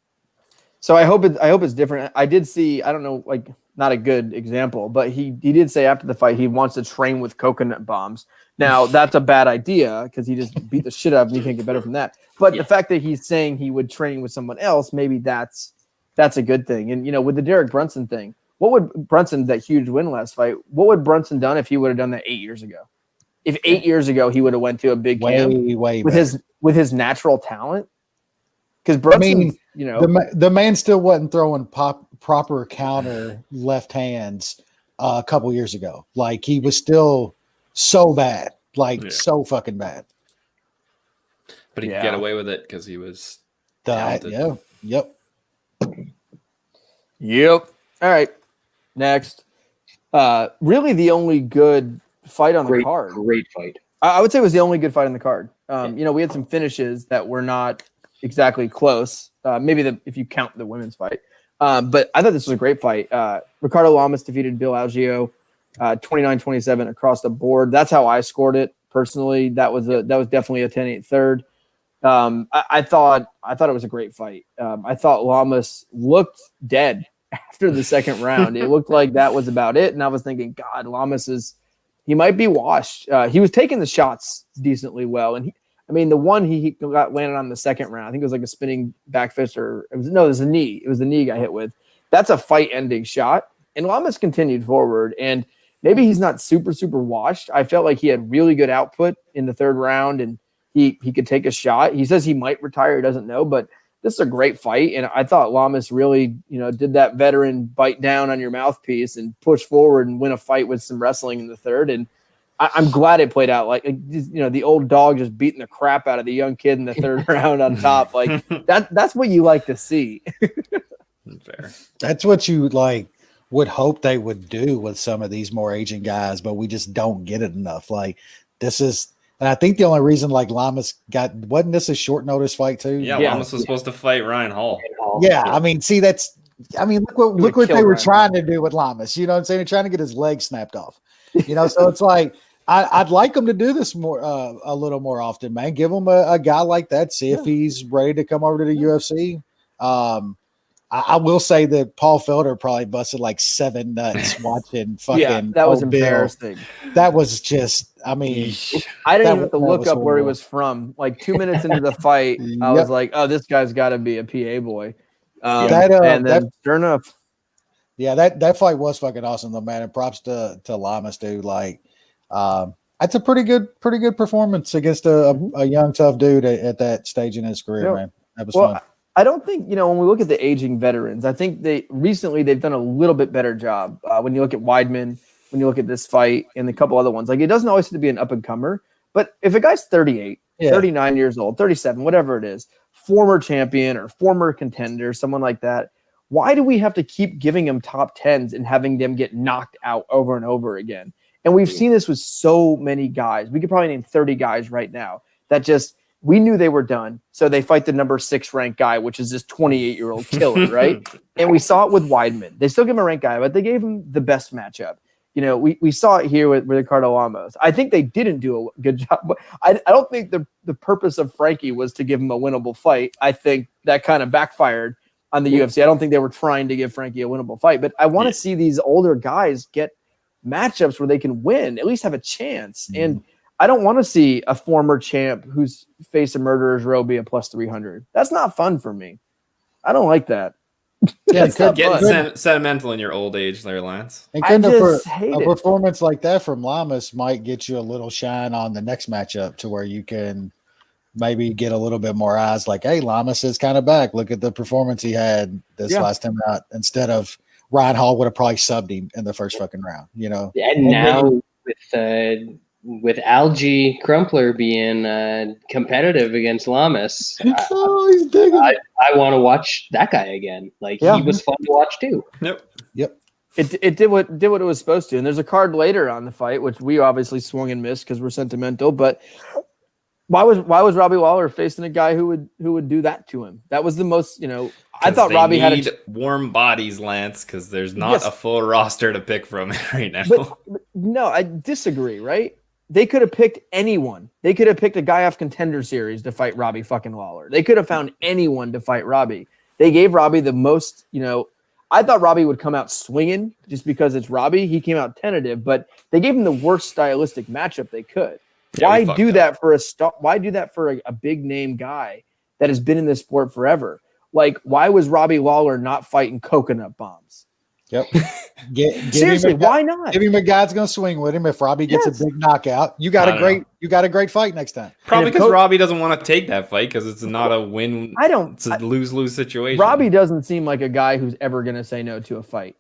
So I hope it's different. I did see, I don't know, like not a good example, but he did say after the fight he wants to train with Coconut Bombs. Now that's a bad idea because he just beat the shit out of him. You can't get better from that. But the fact that he's saying he would train with someone else, maybe that's a good thing. And with the Derek Brunson thing, what would Brunson, that huge win last fight, what would Brunson done if he would have done that 8 years ago? If 8 years ago he would have went to a big camp with his natural talent? Because Brunson, the man still wasn't throwing proper counter left hands a couple years ago. Like he was still so bad, so fucking bad. But he could get away with it because he was talented. Yep. All right. Next. Really the only good fight on the card. Great fight. I would say it was the only good fight on the card. We had some finishes that were not exactly close. Maybe if you count the women's fight. But I thought this was a great fight. Ricardo Lamas defeated Bill Algeo 29-27 across the board. That's how I scored it personally. That was definitely a 10-8 third. I thought it was a great fight. I thought Lamas looked dead after the second round. It looked like that was about it. And I was thinking, God, Lamas he might be washed. He was taking the shots decently well. And the one he got landed on the second round, I think it was like a spinning back fist it was a knee. It was the knee he got hit with. That's a fight ending shot. And Lamas continued forward. And maybe he's not super, super washed. I felt like he had really good output in the third round and he could take a shot. He says he might retire. He doesn't know, but this is a great fight. And I thought Lamas really, did that veteran bite down on your mouthpiece and push forward and win a fight with some wrestling in the third. And I'm glad it played out like the old dog just beating the crap out of the young kid in the third round on top. Like that's what you like to see. Fair. That's what you would hope they would do with some of these more aging guys, but we just don't get it enough. Like this is. And I think the only reason Lamas wasn't this a short notice fight too? Yeah, Lamas was supposed to fight Ryan Hall. Yeah, look what they were trying to do with Lamas. You know what I'm saying? They're trying to get his leg snapped off. So it's like I'd like him to do this more a little more often, man. Give him a guy like that, see if he's ready to come over to the UFC. I will say that Paul Felder probably busted like 7 nuts watching fucking. Yeah, that was embarrassing. That was just, I didn't even have to look up where he was from. Like 2 minutes into the fight, I was like, "Oh, this guy's got to be a PA boy." And then, sure enough, yeah, that fight was fucking awesome, though, man. And props to Lamas, dude. That's a pretty good performance against a young tough dude at that stage in his career, man. That was fun. I don't think, when we look at the aging veterans, I think they've done a little bit better job. When you look at Weidman, when you look at this fight and a couple other ones, it doesn't always have to be an up and comer, but if a guy's 38, 39 years old, 37, whatever it is, former champion or former contender, someone like that, why do we have to keep giving him top 10s and having them get knocked out over and over again? And we've seen this with so many guys. We could probably name 30 guys right now that just, we knew they were done. So they fight the number 6 ranked guy, which is this 28-year-old killer, right? And we saw it with Weidman. They still give him a ranked guy, but they gave him the best matchup. We saw it here with Ricardo Lamas. I think they didn't do a good job. But I don't think the purpose of Frankie was to give him a winnable fight. I think that kind of backfired on the UFC. I don't think they were trying to give Frankie a winnable fight. But I want to see these older guys get matchups where they can win, at least have a chance. And I don't want to see a former champ who's faced a murderer's row be a plus 300. That's not fun for me. I don't like that. Yeah, getting sentimental in your old age there, Lance. And a performance like that from Lamas might get you a little shine on the next matchup to where you can maybe get a little bit more eyes like, hey, Lamas is kind of back. Look at the performance he had this last time out, instead of Ryan Hall would have probably subbed him in the first fucking round, And now with Algie Crumpler being competitive against Lamas, I want to watch that guy again. He was fun to watch too. Yep. It did what it was supposed to. And there's a card later on the fight, which we obviously swung and missed because we're sentimental. But why was Robbie Lawler facing a guy who would do that to him? That was the most, I thought Robbie had warm bodies, Lance, because there's not a full roster to pick from right now. But no, I disagree, right? They could have picked anyone. They could have picked a guy off Contender Series to fight Robbie fucking Lawler. They could have found anyone to fight Robbie. They gave Robbie the most, I thought Robbie would come out swinging just because it's Robbie. He came out tentative, but they gave him the worst stylistic matchup they could. Why do that for a big name guy that has been in this sport forever? Why was Robbie Lawler not fighting coconut bombs? Yep. Seriously, why not? Give him a guy that's going to swing with him. If Robbie gets a big knockout, you got a great fight next time. Probably because Robbie doesn't want to take that fight because it's not a win. It's a lose-lose situation. Robbie doesn't seem like a guy who's ever going to say no to a fight.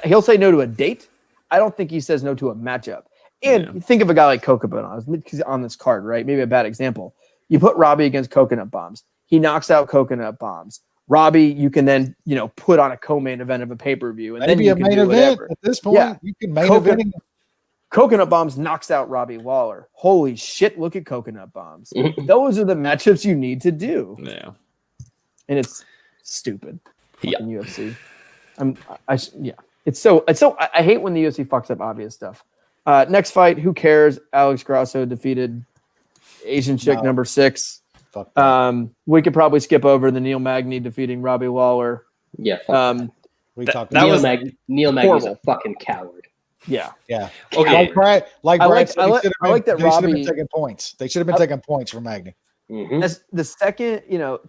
He'll say no to a date. I don't think he says no to a matchup. And think of a guy like Coconut on this card, right? Maybe a bad example. You put Robbie against Coconut Bombs. He knocks out Coconut Bombs. Robbie, you can then, put on a co-main event of a pay-per-view. And maybe then you a main event at this point. Yeah. You can main event. Coconut Bombs knocks out Robbie Lawler. Holy shit, look at Coconut Bombs. Those are the matchups you need to do. Yeah. And it's stupid. Yeah. Fucking UFC. I hate when the UFC fucks up obvious stuff. Next fight, who cares? Alex Grasso defeated Asian chick number 6. Fuck that. We could probably skip over the Neil Magny defeating Robbie Lawler. Yeah. We talked that about was Neil Magny's a fucking coward. Yeah. yeah. Okay. Like Brad said, I like that they should have Robbie been taking points. They should have been taking points from Magny. Mm-hmm. As the second,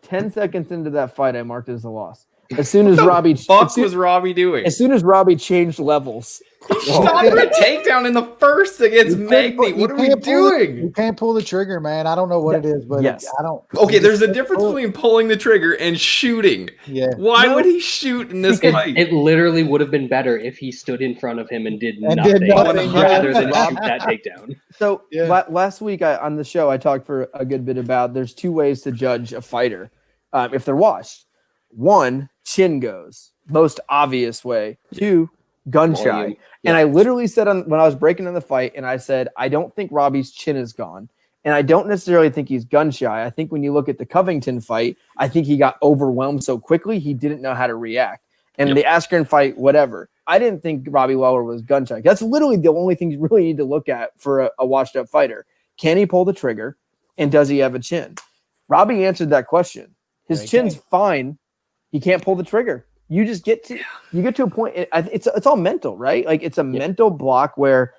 10 seconds into that fight, I marked it as a loss. As soon as Robbie was Robbie doing? As soon as Robbie changed levels, He shot for a takedown in the first against Magny. What are we doing? You can't pull the trigger, man. I don't know what it is, but Yes. I don't. Okay, there's a difference between pulling the trigger and shooting. Yeah. Why would he shoot in this fight? It literally would have been better if he stood in front of him and did And nothing, did nothing, rather yeah. than shoot that takedown. So Yeah. last week on the show, I talked for a good bit about there's 2 ways to judge a fighter if they're washed. 1, chin goes, most obvious way. 2, gun shy. Volume. And I literally said when I was breaking in the fight, and I said, I don't think Robbie's chin is gone. And I don't necessarily think he's gun shy. I think when you look at the Covington fight, I think he got overwhelmed so quickly he didn't know how to react. And the Askren fight, whatever. I didn't think Robbie Lawler was gun shy. That's literally the only thing you really need to look at for a washed up fighter. Can he pull the trigger? And does he have a chin? Robbie answered that question. His chin's fine. He can't pull the trigger. You just get to a point. It's all mental, right? Like it's a mental block where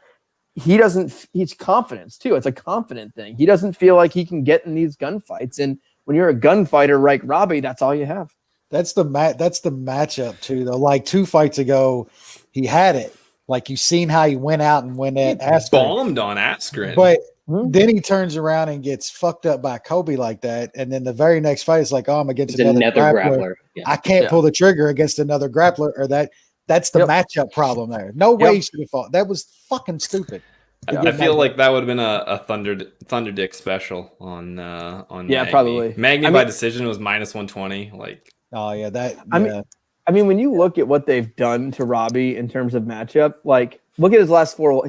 he's confidence too. It's a confident thing. He doesn't feel like he can get in these gunfights. And when you're a gunfighter like Robbie, that's all you have. That's the matchup too, though. Like 2 fights ago, he had it. Like you seen how he went out and went at Askren. Bombed on Askren. But then he turns around and gets fucked up by Kobe like that. And then the very next fight is like, oh, I'm against another grappler. Yeah. I can't pull the trigger against another grappler, or that's the matchup problem there. No way he should have fought. That was fucking stupid. I feel like that would have been a Thunder Dick special on Magny. Probably. Magny by decision was -120. Like, oh yeah, I mean, when you look at what they've done to Robbie in terms of matchup, like look at his last 4.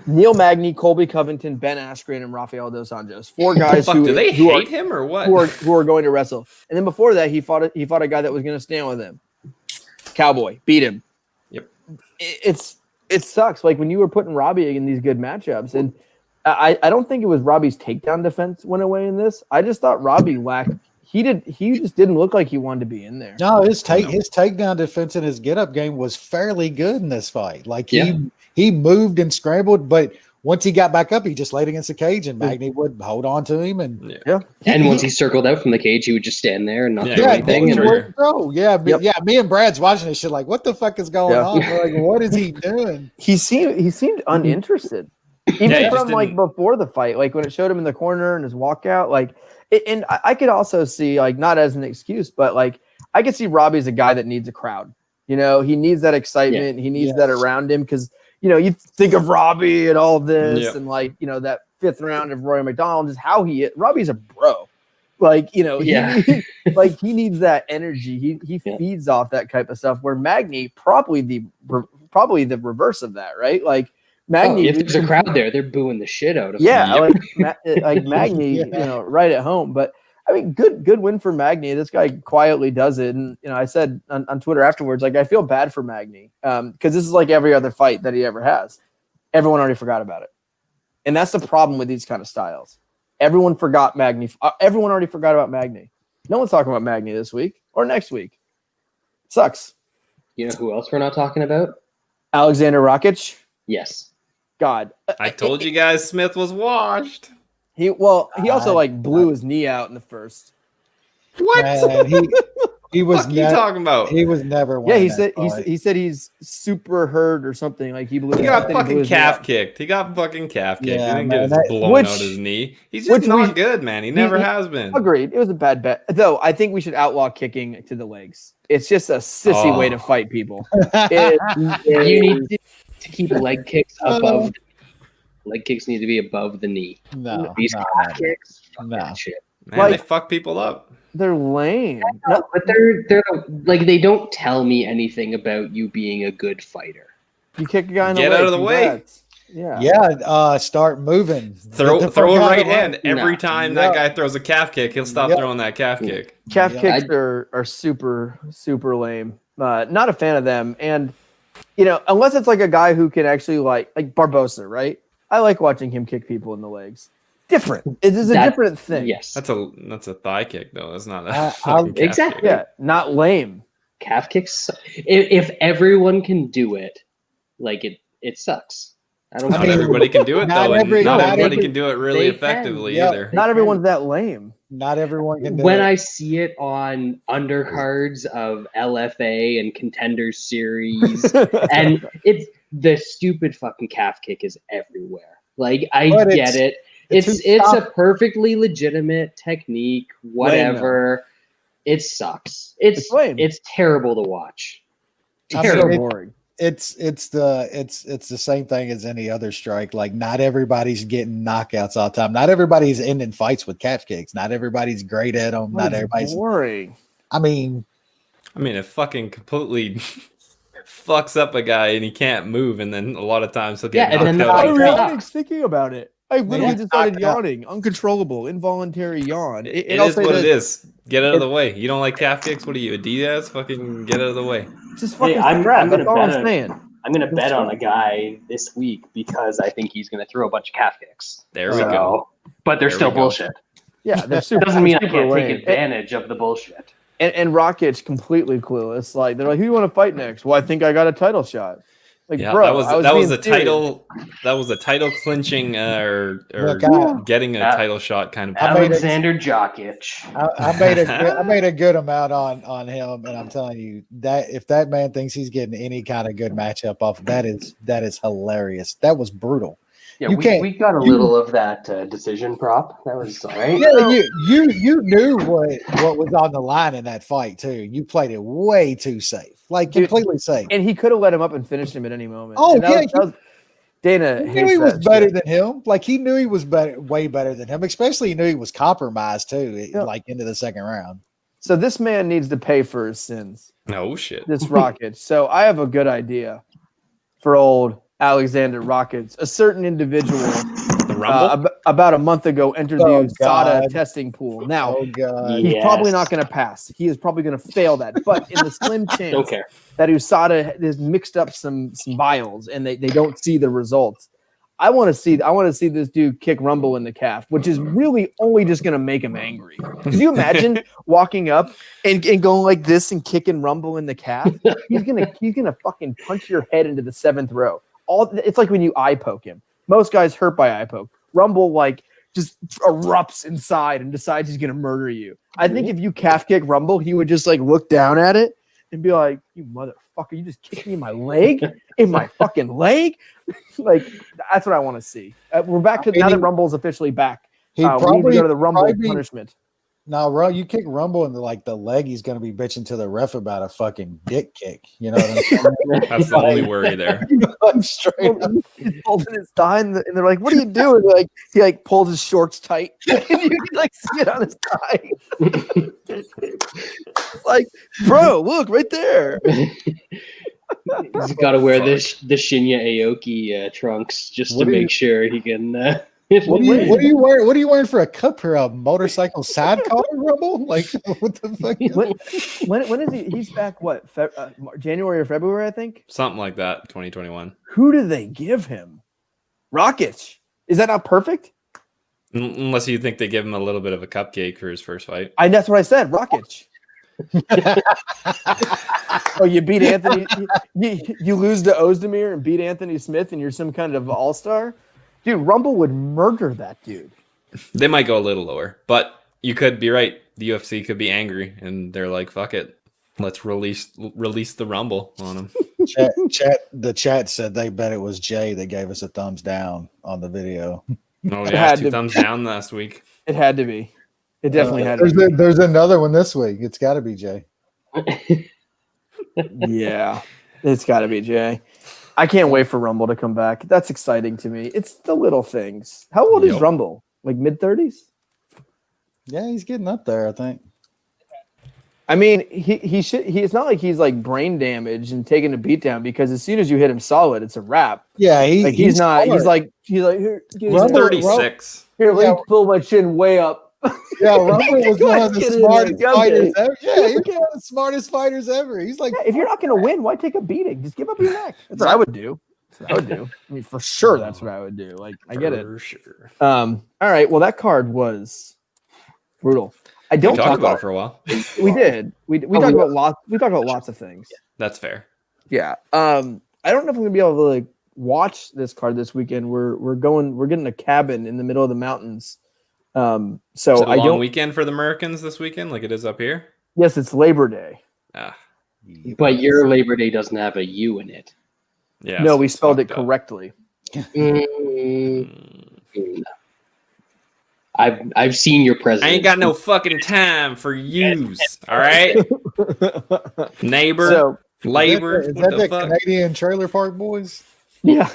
Neil Magny, Colby Covington, Ben Askren, and Rafael Dos Anjos. 4 guys do they hate him or what? Who are going to wrestle. And then before that, he fought a guy that was going to stand with him. Cowboy beat him. Yep. It sucks. Like when you were putting Robbie in these good matchups, and I don't think it was Robbie's takedown defense went away in this. I just thought Robbie lacked. He just didn't look like he wanted to be in there. No, his takedown defense and his get up game was fairly good in this fight. Like he moved and scrambled, but once he got back up, he just laid against the cage, and Magny would hold on to him. And and once he circled out from the cage, he would just stand there and not do anything. Me and Brad's watching this shit like, what the fuck is going on? We're like, what is he doing? He seemed uninterested. Even from like before the fight, like when it showed him in the corner and his walkout, like, and I could also see, like, not as an excuse, but like I could see Robbie's a guy that needs a crowd. He needs that excitement. He needs that around him because you think of Robbie and all this, and like that 5th round of Roy McDonald is how he is. Robbie's a bro, like he needs that energy. He feeds off that type of stuff. Where Magny probably the reverse of that, right? Like. Magny, if there's a crowd there, they're booing the shit out of him. Yeah, like Magny, right at home. But I mean, good win for Magny. This guy quietly does it, and I said on Twitter afterwards, like I feel bad for Magny because this is like every other fight that he ever has. Everyone already forgot about it, and that's the problem with these kind of styles. Everyone forgot Magny. Everyone already forgot about Magny. No one's talking about Magny this week or next week. It sucks. You know who else we're not talking about? Alexander Rakic. Yes. God, I told you guys Smith was washed. He also like blew his knee out in the first. What? Man, he was. What are you talking about? He was never. Yeah, he said he's super hurt or something. Like he got fucking calf kicked. He got fucking calf kicked. Yeah, he didn't get blown out his knee. He's just not good, man. He never has been. Agreed. It was a bad bet. Though I think we should outlaw kicking to the legs. It's just a sissy way to fight people. You need to keep leg kicks above. Leg kicks need to be above the knee. No, these calf kicks, that shit. Man, they fuck people up. They're lame. But they're like they don't tell me anything about you being a good fighter. You kick a guy in the Get leg. out of the way. Congrats. Yeah. Yeah, start moving. Throw Get the a fuck out right of the way. hand every time that guy throws a calf kick. He'll stop Yep. throwing that calf kick. Calf Yeah. kicks are super, super lame. Not a fan of them. And, unless it's like a guy who can actually like Barbosa, right? I like watching him kick people in the legs. Different. It is a different thing. Yes. That's a thigh kick, though. That's not a I'll- fucking calf exactly. kick. Yeah, not lame. Calf kicks. If everyone can do it, like it sucks. I don't. Not mean, everybody can do it, not though. And every- not not everybody every- can do it really they can. effectively Yeah. either. Not everyone's that lame. Not everyone can do When it. I see it on undercards of LFA and Contenders Series, and it's the stupid fucking calf kick is everywhere. Like I But get it. it's It's a perfectly legitimate technique. Whatever. It sucks. It's lame. It's terrible to watch. I mean, Terrible. So boring. it's the same thing as any other strike. Like not everybody's getting knockouts all the time. Not everybody's ending fights with calf kicks. Not everybody's great at them. Not It's everybody's. boring. I mean, It fucking completely fucks up a guy and he can't move, and then a lot of times he'll get Yeah, and then knocked the out. I fight on was the sucks. thinking about it. I literally Yeah. just started Knocked out. yawning. Uncontrollable, involuntary yawn. It I'll is say what it this, is. Get out of the way. You don't like calf kicks? What are you, a Diaz? Fucking get out of the way. Just fucking I'm scrap. gonna That's all bet I'm on- saying. I'm gonna That's bet on fine. a guy this week because I think he's gonna throw a bunch of calf kicks. There we go. But they're There still we go. bullshit. Yeah, they're super. Doesn't mean I super can't lame. take advantage of the bullshit. And Rocket's completely clueless. Like they're like, "Who you want to fight next?" Well, I think I got a title shot. Like, Yeah, bro, that was being a serious. title. That was a title clinching or Look, I- getting a Yeah. title shot kind of. I made it- Alexander Jokic. I made a good amount on him, and I'm telling you that if that man thinks he's getting any kind of good matchup off, that is hilarious. That was brutal. Yeah, You can't- we got a little of that decision prop. That was all right. Yeah, you knew what was on the line in that fight too. You played it way too safe, like Dude, completely safe. And he could have let him up and finished him at any moment. Oh, And that yeah, was Dana He knew hates he was that better shit. than him. Like he knew he was better, way better than him. Especially he knew he was compromised too. Yeah. Like into the second round. So this man needs to pay for his sins. No shit. This Rocket. So I have a good idea for old Alexander Rockets. A certain individual The Rumble. about a month ago entered Oh, the USADA God. testing pool. Now Oh god. he's Yes. probably not going to pass. He is probably going to fail that. But in the slim Don't chance care. that USADA has mixed up some vials and they don't see the results, I want to see this dude kick Rumble in the calf, which is really only just going to make him angry. Can you imagine walking up and going like this and kicking Rumble in the calf? He's gonna fucking punch your head into the seventh row. It's like when you eye poke him. Most guys hurt by eye poke. Rumble like just erupts inside and decides he's gonna murder you. I think if you calf kick Rumble, he would just like look down at it and be like, "You motherfucker, you just kicked me in my leg, in my fucking leg." Like that's what I want to see. We're back to now that Rumble's officially back. He We need to probably go to the Rumble probably- punishment. No, you kick Rumble in the leg, he's gonna be bitching to the ref about a fucking dick kick. You know what I'm saying? That's the only worry there. I'm straight up. He's holding his thigh, and they're like, "What are you doing?" Like he like pulls his shorts tight, and you can like see it on his thigh. Like, bro, look right there. He's got to wear the Shinya Aoki trunks just What to do you- make sure he can. What are you wearing? What are you wearing for a cup for a motorcycle sidecar Rumble? Like what the fuck? When is he? He's back. What? January or February? I think. Something like that. 2021. Who do they give him? Rockets. Is that not perfect? Unless you think they give him a little bit of a cupcake for his first fight. That's what I said. Rockets. Oh, you beat Anthony. You lose to Ozdemir and beat Anthony Smith, and you're some kind of all-star. Dude, Rumble would murder that dude. They might go a little lower, but you could be right. The UFC could be angry, and they're like, "Fuck it, let's release the Rumble on him." The chat said they bet it was Jay that gave us a thumbs down on the video. No, It yeah, had 2 to- thumbs down last week. It had to be. It definitely had to be. There's another one this week. It's got to be Jay. Yeah, it's got to be Jay. I can't wait for Rumble to come back. That's exciting to me. It's the little things. How old is Yep. Rumble? Like mid-30s? Yeah, he's getting up there, I think. I mean, he should. It's not like he's like brain damaged and taking a beat down, because as soon as you hit him solid, it's a wrap. Yeah, he's not. smart. He's like here. He's 36. Here, let me pull my chin way up. Yeah, Rumble was one of the smartest fighters ever. Yeah, he's Okay. one of the smartest fighters ever. He's like, If you're not going to win, why take a beating? Just give up your neck. That's what I would do. I mean, for sure, that's what I would do. Like, I get it. For sure. All right. Well, that card was brutal. I don't We talk talked about about it for a while. We did. We talked about lots. We talked about lots of things. That's fair. Yeah. I don't know if I'm gonna be able to like watch this card this weekend. We're getting a cabin in the middle of the mountains. So Is it a I long don't. weekend for the Americans this weekend, like it is up here. Yes, it's Labor Day. Ah, But your Labor Day doesn't have a U in it. yeah. No, so we it's spelled it fucked up. correctly. I've seen your president. I ain't got no fucking time for yous. All right, neighbor, So labor. is What that the the fuck? Canadian Trailer Park Boys? yeah.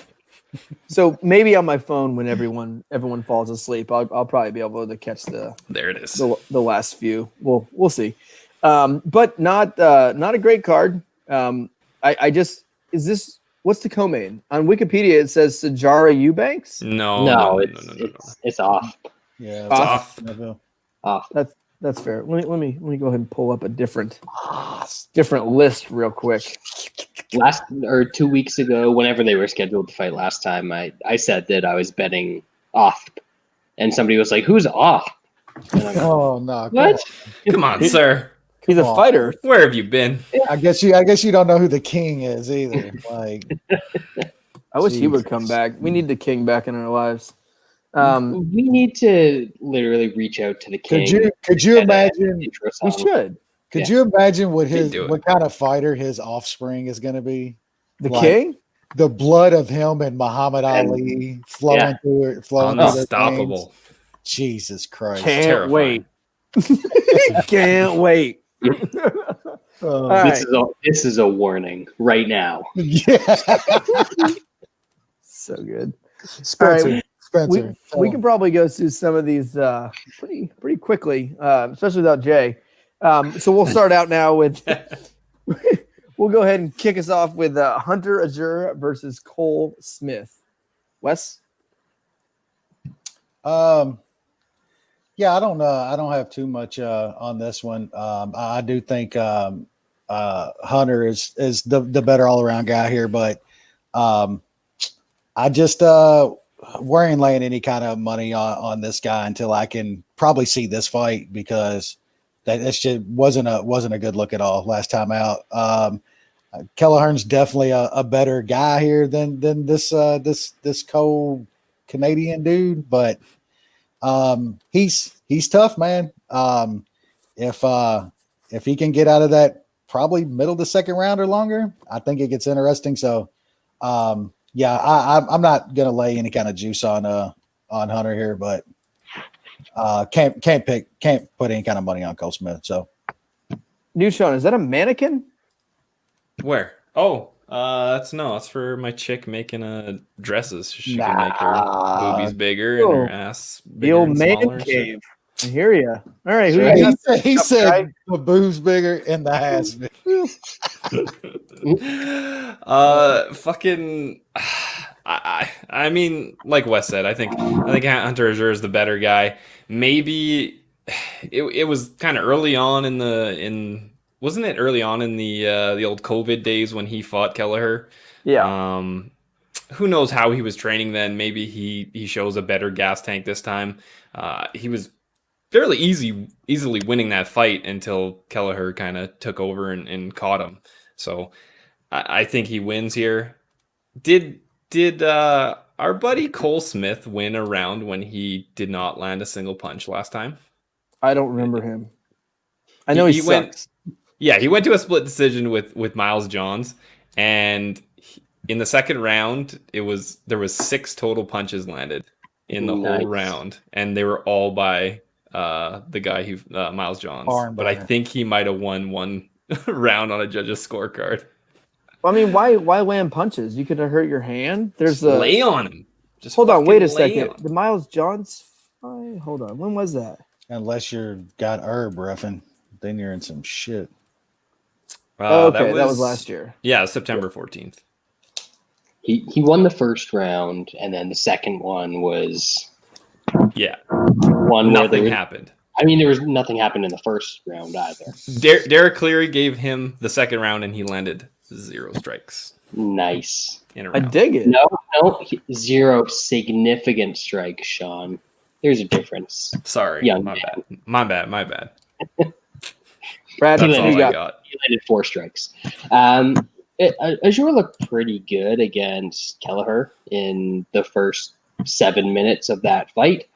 So maybe on my phone when everyone falls asleep, I'll probably be able to catch the There it is. the last few. We'll see. But not a great card. I just is this what's the co-main on Wikipedia? It says Sajara Eubanks. No, It's off. Yeah, It's off. Off. That's fair. Let me go ahead and pull up a different list real quick. Last or 2 weeks ago, whenever they were scheduled to fight last time, I said that I was betting off, and somebody was like, "Who's off?" And I'm like, Oh no! what? Come on, sir. He's a Come on. fighter. Where have you been? I guess you don't know who the king is either. Like, I wish he would Jesus. come back. We need the king back in our lives. We need to literally reach out to the king. could you and, imagine? intro We song. should. Could you imagine what do it. what kind of fighter his offspring is going to be? The Like, king? The blood of him and Muhammad Ali flowing through it, flowing through their veins. Unstoppable. Jesus Christ! Can't terrifying. wait. Can't wait. Oh, right. This is a warning right now. yeah, So good. Spencer. All right, Spencer. We can probably go through some of these pretty quickly, especially without Jay. So we'll start out now with. We'll go ahead and kick us off with Hunter Azure versus Cole Smith. Wes? Yeah, I don't know. I don't have too much on this one. I do think Hunter is the better all around guy here, but I just weren't laying any kind of money on this guy until I can probably see this fight, because that's just wasn't a good look at all last time out. Kelleher's definitely a better guy here than this Cole Canadian dude, but he's tough, man. If he can get out of that probably middle of the second round or longer, I think it gets interesting. So yeah, I'm not gonna lay any kind of juice on Hunter here, but can't put any kind of money on Cole Smith. So New Shaun, is that a mannequin? Where? Oh, that's for my chick making dresses. She can make her boobies bigger and her ass The bigger old and man smaller. cave. I hear you. All right. Who Yeah, you got? he said right? the boob's bigger and the ass bigger. Fucking. I mean, like Wes said, I think Hunter Azure is the better guy. Maybe it was kind of early on wasn't it early on in the old COVID days when he fought Kelleher? Yeah. Who knows how he was training then? Maybe he shows a better gas tank this time. He was fairly easily winning that fight until Kelleher kind of took over and caught him. So I think he wins here. Did our buddy Cole Smith win a round when he did not land a single punch last time? I don't remember him. I know he went. sucks. Yeah, he went to a split decision with Miles Johns, and in the second round, there was 6 total punches landed in the whole round, and they were all by the guy who Miles Johns. But I think he might have won one round on a judge's scorecard. I mean, why land punches? You could have hurt your hand. There's Just lay on him. Just hold on, wait a fucking lay second. on him. The Miles Johns fight? Hold on. When was that? Unless you're got herb reffing. then you're in some shit. Okay, that was last year. Yeah, September 14th. He won the first round, and then the second one was one nothing where happened. I mean, there was nothing happened in the first round either. Derek Cleary gave him the second round, and he landed 0 strikes. Nice. I dig it. No, 0 significant strikes, Shaun. There's a difference. Sorry, Young my man. bad. My bad. Brad, That's all I got. He landed 4 strikes. Azure looked pretty good against Kelleher in the first 7 minutes of that fight.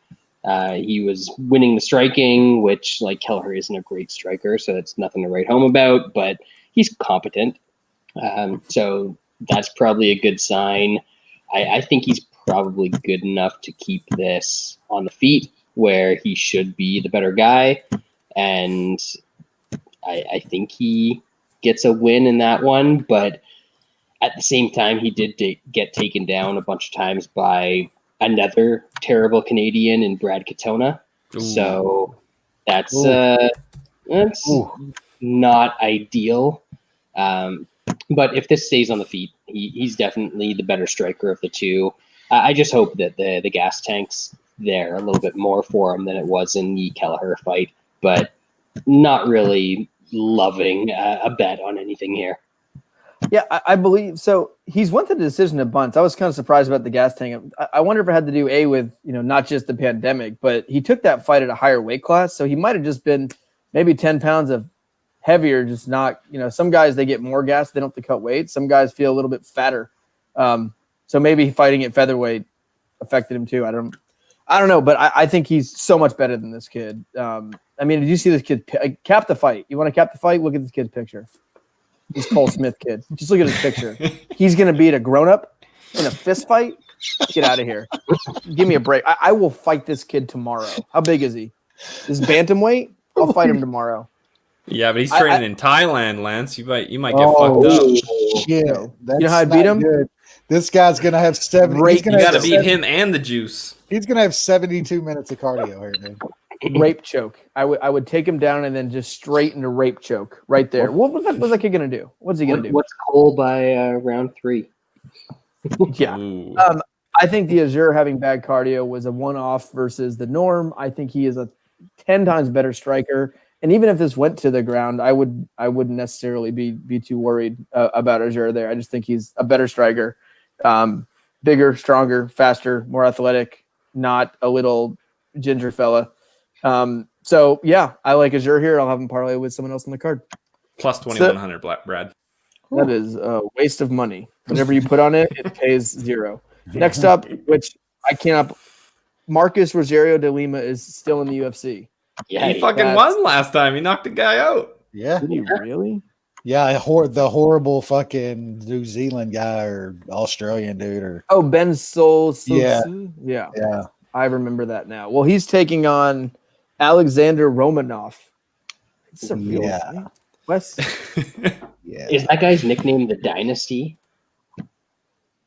He was winning the striking, which, like, Kelleher isn't a great striker, so it's nothing to write home about, but he's competent. So that's probably a good sign. I think he's probably good enough to keep this on the feet where he should be the better guy. And I think he gets a win in that one. But at the same time, he did get taken down a bunch of times by another terrible Canadian in Brad Katona. Ooh. So that's not ideal. But if this stays on the feet, he's definitely the better striker of the two. I just hope that the gas tank's there a little bit more for him than it was in the Kelleher fight, but not really loving a bet on anything here. Yeah, I believe so. He's went to the decision of bunts. I was kind of surprised about the gas tank. I wonder if it had to do with not just the pandemic, but he took that fight at a higher weight class, so he might have just been maybe 10 pounds of heavier, just not, some guys, they get more gas, they don't have to cut weight. Some guys feel a little bit fatter. So maybe fighting at featherweight affected him too. I don't know, but I think he's so much better than this kid. Did you see this kid cap the fight? You want to cap the fight? Look at this kid's picture. This Cole Smith kid. Just look at his picture. He's going to beat a grown-up in a fist fight? Get out of here. Give me a break. I will fight this kid tomorrow. How big is he? This bantamweight? I'll fight him tomorrow. Yeah, but he's training in Thailand, Lance. You might get fucked up. Yeah, you know how I beat him? Good. This guy's gonna have 70. You got to beat him and the juice. He's gonna have 72 minutes of cardio here, dude. Rape choke. I would take him down and then just straight into rape choke right there. What's that kid gonna do? What's he gonna do? What's Cole by round 3? Yeah. I think the Azure having bad cardio was a one-off versus the norm. I think he is a 10 times better striker. And even if this went to the ground, I wouldn't necessarily be too worried about Azure there. I just think he's a better striker, bigger, stronger, faster, more athletic, not a little ginger fella. So yeah, I like Azure here. I'll have him parlay with someone else on the card. Plus 2,100, Brad. That is a waste of money. Whatever you put on it, it pays 0. Next up, which I cannot. Marcus Rogerio de Lima is still in the UFC. Yeah, he fucking won last time. He knocked a guy out. Yeah. Did he really? Yeah, the horrible fucking New Zealand guy or Australian dude Ben Sol. Yeah. I remember that now. Well, he's taking on Alexander Romanov. It's a real thing. Wes. Yeah. Is that guy's nickname the Dynasty?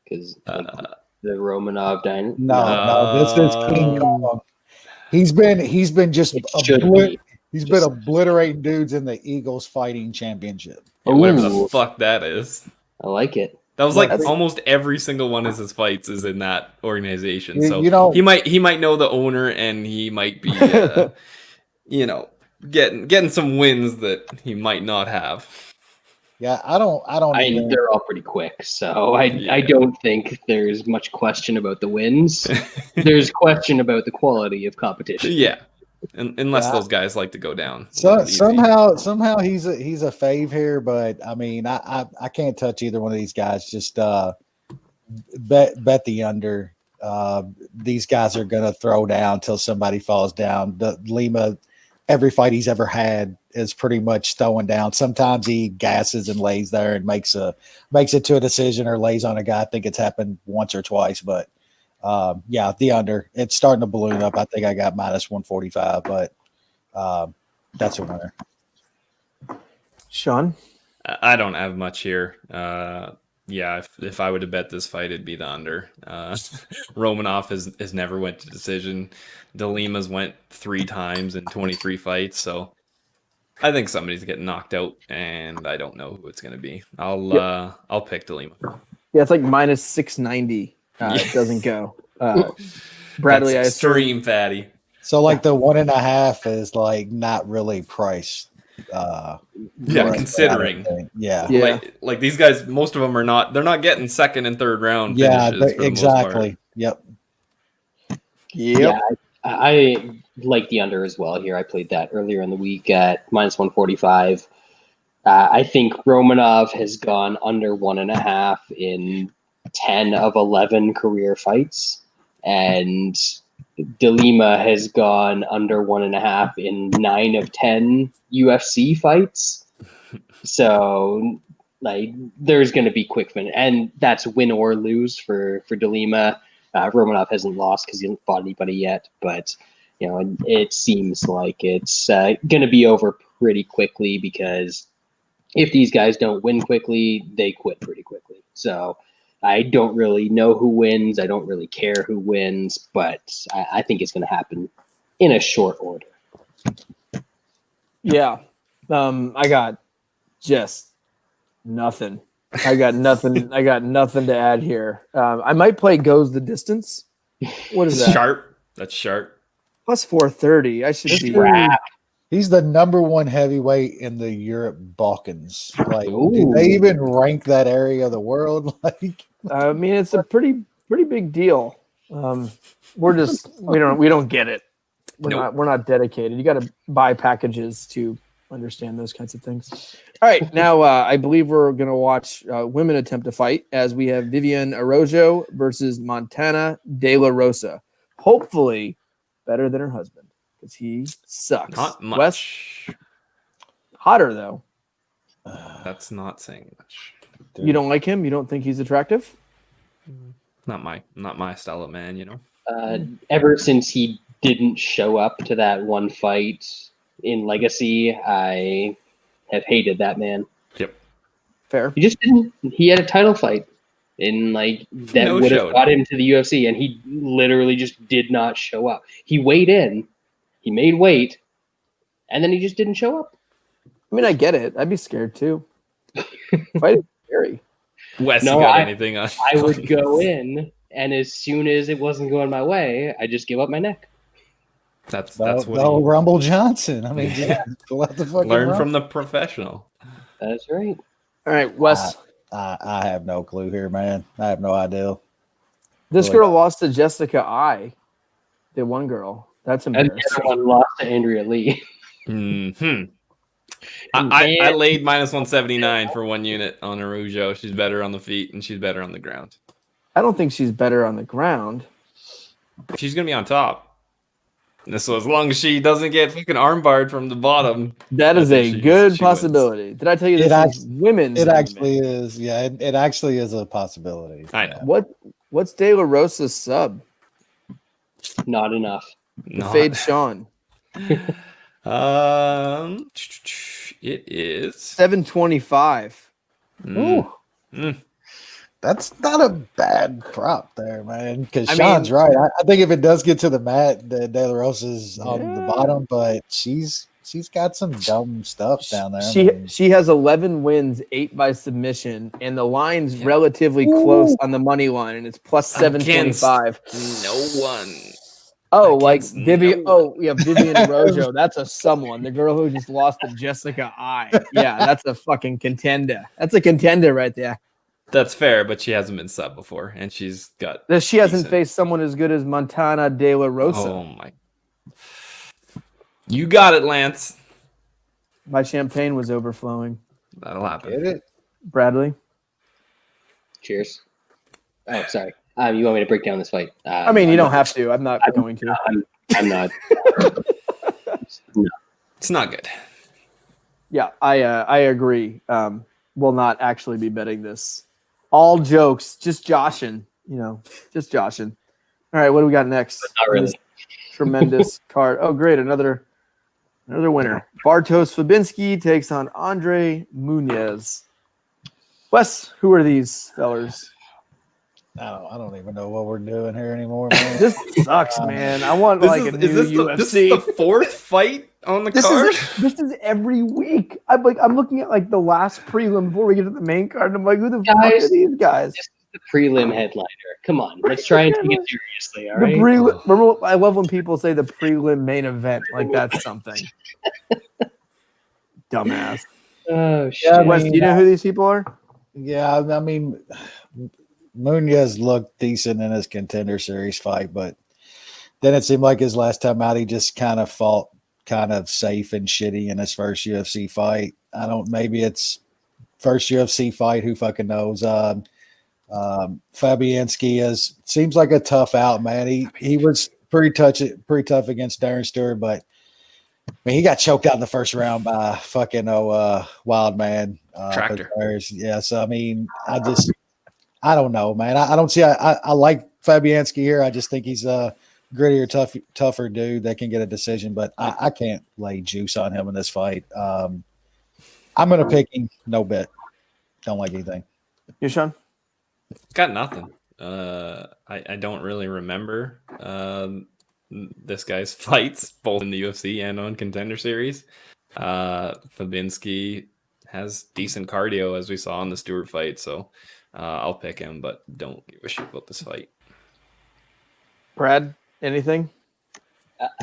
Because the Romanov Dynasty. No, this is King Kong. He's been just he's been obliterating dudes in the Eagles fighting championship. Yeah, whatever the fuck that is. I like it. That was like almost every single one of his fights is in that organization. So he might know the owner and he might be getting some wins that he might not have. Yeah, I don't. They're all pretty quick, so I don't think there's much question about the wins. There's question about the quality of competition. Yeah, unless those guys like to go down. So somehow he's a fave here, but I mean I can't touch either one of these guys. Just bet the under. These guys are gonna throw down till somebody falls down. The Lima, every fight he's ever had is pretty much throwing down. Sometimes he gasses and lays there and makes it to a decision or lays on a guy. I think it's happened once or twice, but the under. It's starting to balloon up. I think I got minus 145, but that's a winner. Shaun? I don't have much here. If I would have bet this fight, it'd be the under. Romanov has never went to decision. De Lima's went 3 times in 23 fights, so I think somebody's getting knocked out, and I don't know who it's going to be. I'll pick Lima. Yeah, it's like minus 690. It doesn't go. Bradley, That's I assume. extreme fatty. So like the 1.5 is like not really priced. Considering. Yeah. Like these guys, most of them are not. They're not getting second and third round. Yeah, finishes for the exactly. Most part. Yep. Yeah, I like the under as well here. I played that earlier in the week at minus 145. I think Romanov has gone under 1.5 in 10 of 11 career fights, and De Lima has gone under 1.5 in 9 of 10 UFC fights. So, like, there's going to be quick finish, and that's win or lose for De Lima. Romanov hasn't lost because he hasn't fought anybody yet, but it seems like it's going to be over pretty quickly, because if these guys don't win quickly, they quit pretty quickly. So I don't really know who wins. I don't really care who wins, but I think it's going to happen in a short order. Yeah. I got just nothing. I got nothing to add here. I might play Goes the Distance. What is that? Sharp. That's sharp. Plus 430. I should be. He's the number 1 heavyweight in the Europe Balkans. Like, Ooh. do they even rank that area of the world? Like, I mean, it's a pretty big deal. We don't get it. We're not dedicated. You got to buy packages to understand those kinds of things. All right, now I believe we're going to watch women attempt to fight, as we have Viviane Araújo versus Montana De La Rosa. Hopefully better than her husband, because he sucks. Not much. Wes? Hotter, though. That's not saying much. You don't like him? You don't think he's attractive? Not my style of man, Ever since he didn't show up to that one fight in Legacy, I have hated that man. Yep. Fair. He just didn't. He had a title fight that would have got him to the UFC, and he literally just did not show up. He weighed in, he made weight, and then he just didn't show up. I mean, I get it. I'd be scared too. Fight is scary. Wes, you got anything on? I would go in, and as soon as it wasn't going my way, I just give up my neck. That's what Rumble Johnson. I mean, learn from the professional. That's right. All right, Wes. I have no clue here, man. I have no idea. This girl lost to Jessica I. The one girl. That's embarrassing. And the other one lost to Andrea Lee. I laid minus 179 for 1 unit on Araújo. She's better on the feet, and she's better on the ground. I don't think she's better on the ground. She's going to be on top. So as long as she doesn't get fucking armbarred from the bottom. That is a good possibility. Wins. Did I tell you this is women's? It actually is. Yeah, it actually is a possibility. I know. What's De La Rosa's sub? Not enough. Fade Shaun. It is 725. Ooh. That's not a bad prop there, man. Because Shaun's right. I think if it does get to the mat, the De La Rosa's on the bottom, but she's got some dumb stuff down there. She has 11 wins, 8 by submission, and the line's relatively close on the money line, and it's plus 725. No one. Oh, like Viviane. Oh, yeah, Viviane Araújo. That's a someone. The girl who just lost to Jessica I. Yeah, that's a fucking contender. That's a contender right there. That's fair, but she hasn't been sub before, and she's got. She hasn't faced someone as good as Montana De La Rosa. Oh my! You got it, Lance. My champagne was overflowing. That'll happen. Get it, Bradley. Cheers. Oh, sorry. You want me to break down this fight? I mean, you don't have to. I'm not going to. I'm not. No. It's not good. Yeah, I agree. Will not actually be betting this. All jokes, just joshing. Just joshing. All right, what do we got next? Not really. Tremendous card. Oh, great, another winner. Bartosz Fabiński takes on Andre Muniz. Wes, who are these fellers? I don't even know what we're doing here anymore, man. This sucks, man. I want This like is, a new this UFC. this is the fourth fight on the This card? this is every week. I'm looking at like the last prelim before we get to the main card. And I'm like, who the fuck are these guys? This is the prelim headliner. Come on, let's try and take it seriously. All right. Remember, I love when people say the prelim main event. Like that's something. Dumbass. Oh shit. Yeah, Wes, do you know who these people are? Yeah, I mean, Muniz looked decent in his contender series fight, but then it seemed like his last time out, he just kind of fought kind of safe and shitty in his first UFC fight. Maybe it's first UFC fight. Who fucking knows? Fabiński seems like a tough out, man. He was pretty tough against Darren Stewart, but I mean, he got choked out in the first round by fucking Wild Man. Tractor. Yeah, so I mean, I don't know, man. I don't see. I like Fabiński here. I just think he's a grittier, tougher dude that can get a decision, but I can't lay juice on him in this fight. I'm going to pick him. No bet. Don't like anything. You, Shaun? Got nothing. I don't really remember this guy's fights, both in the UFC and on Contender Series. Fabiński has decent cardio, as we saw in the Stewart fight, so I'll pick him, but don't give a shit about this fight. Brad, anything?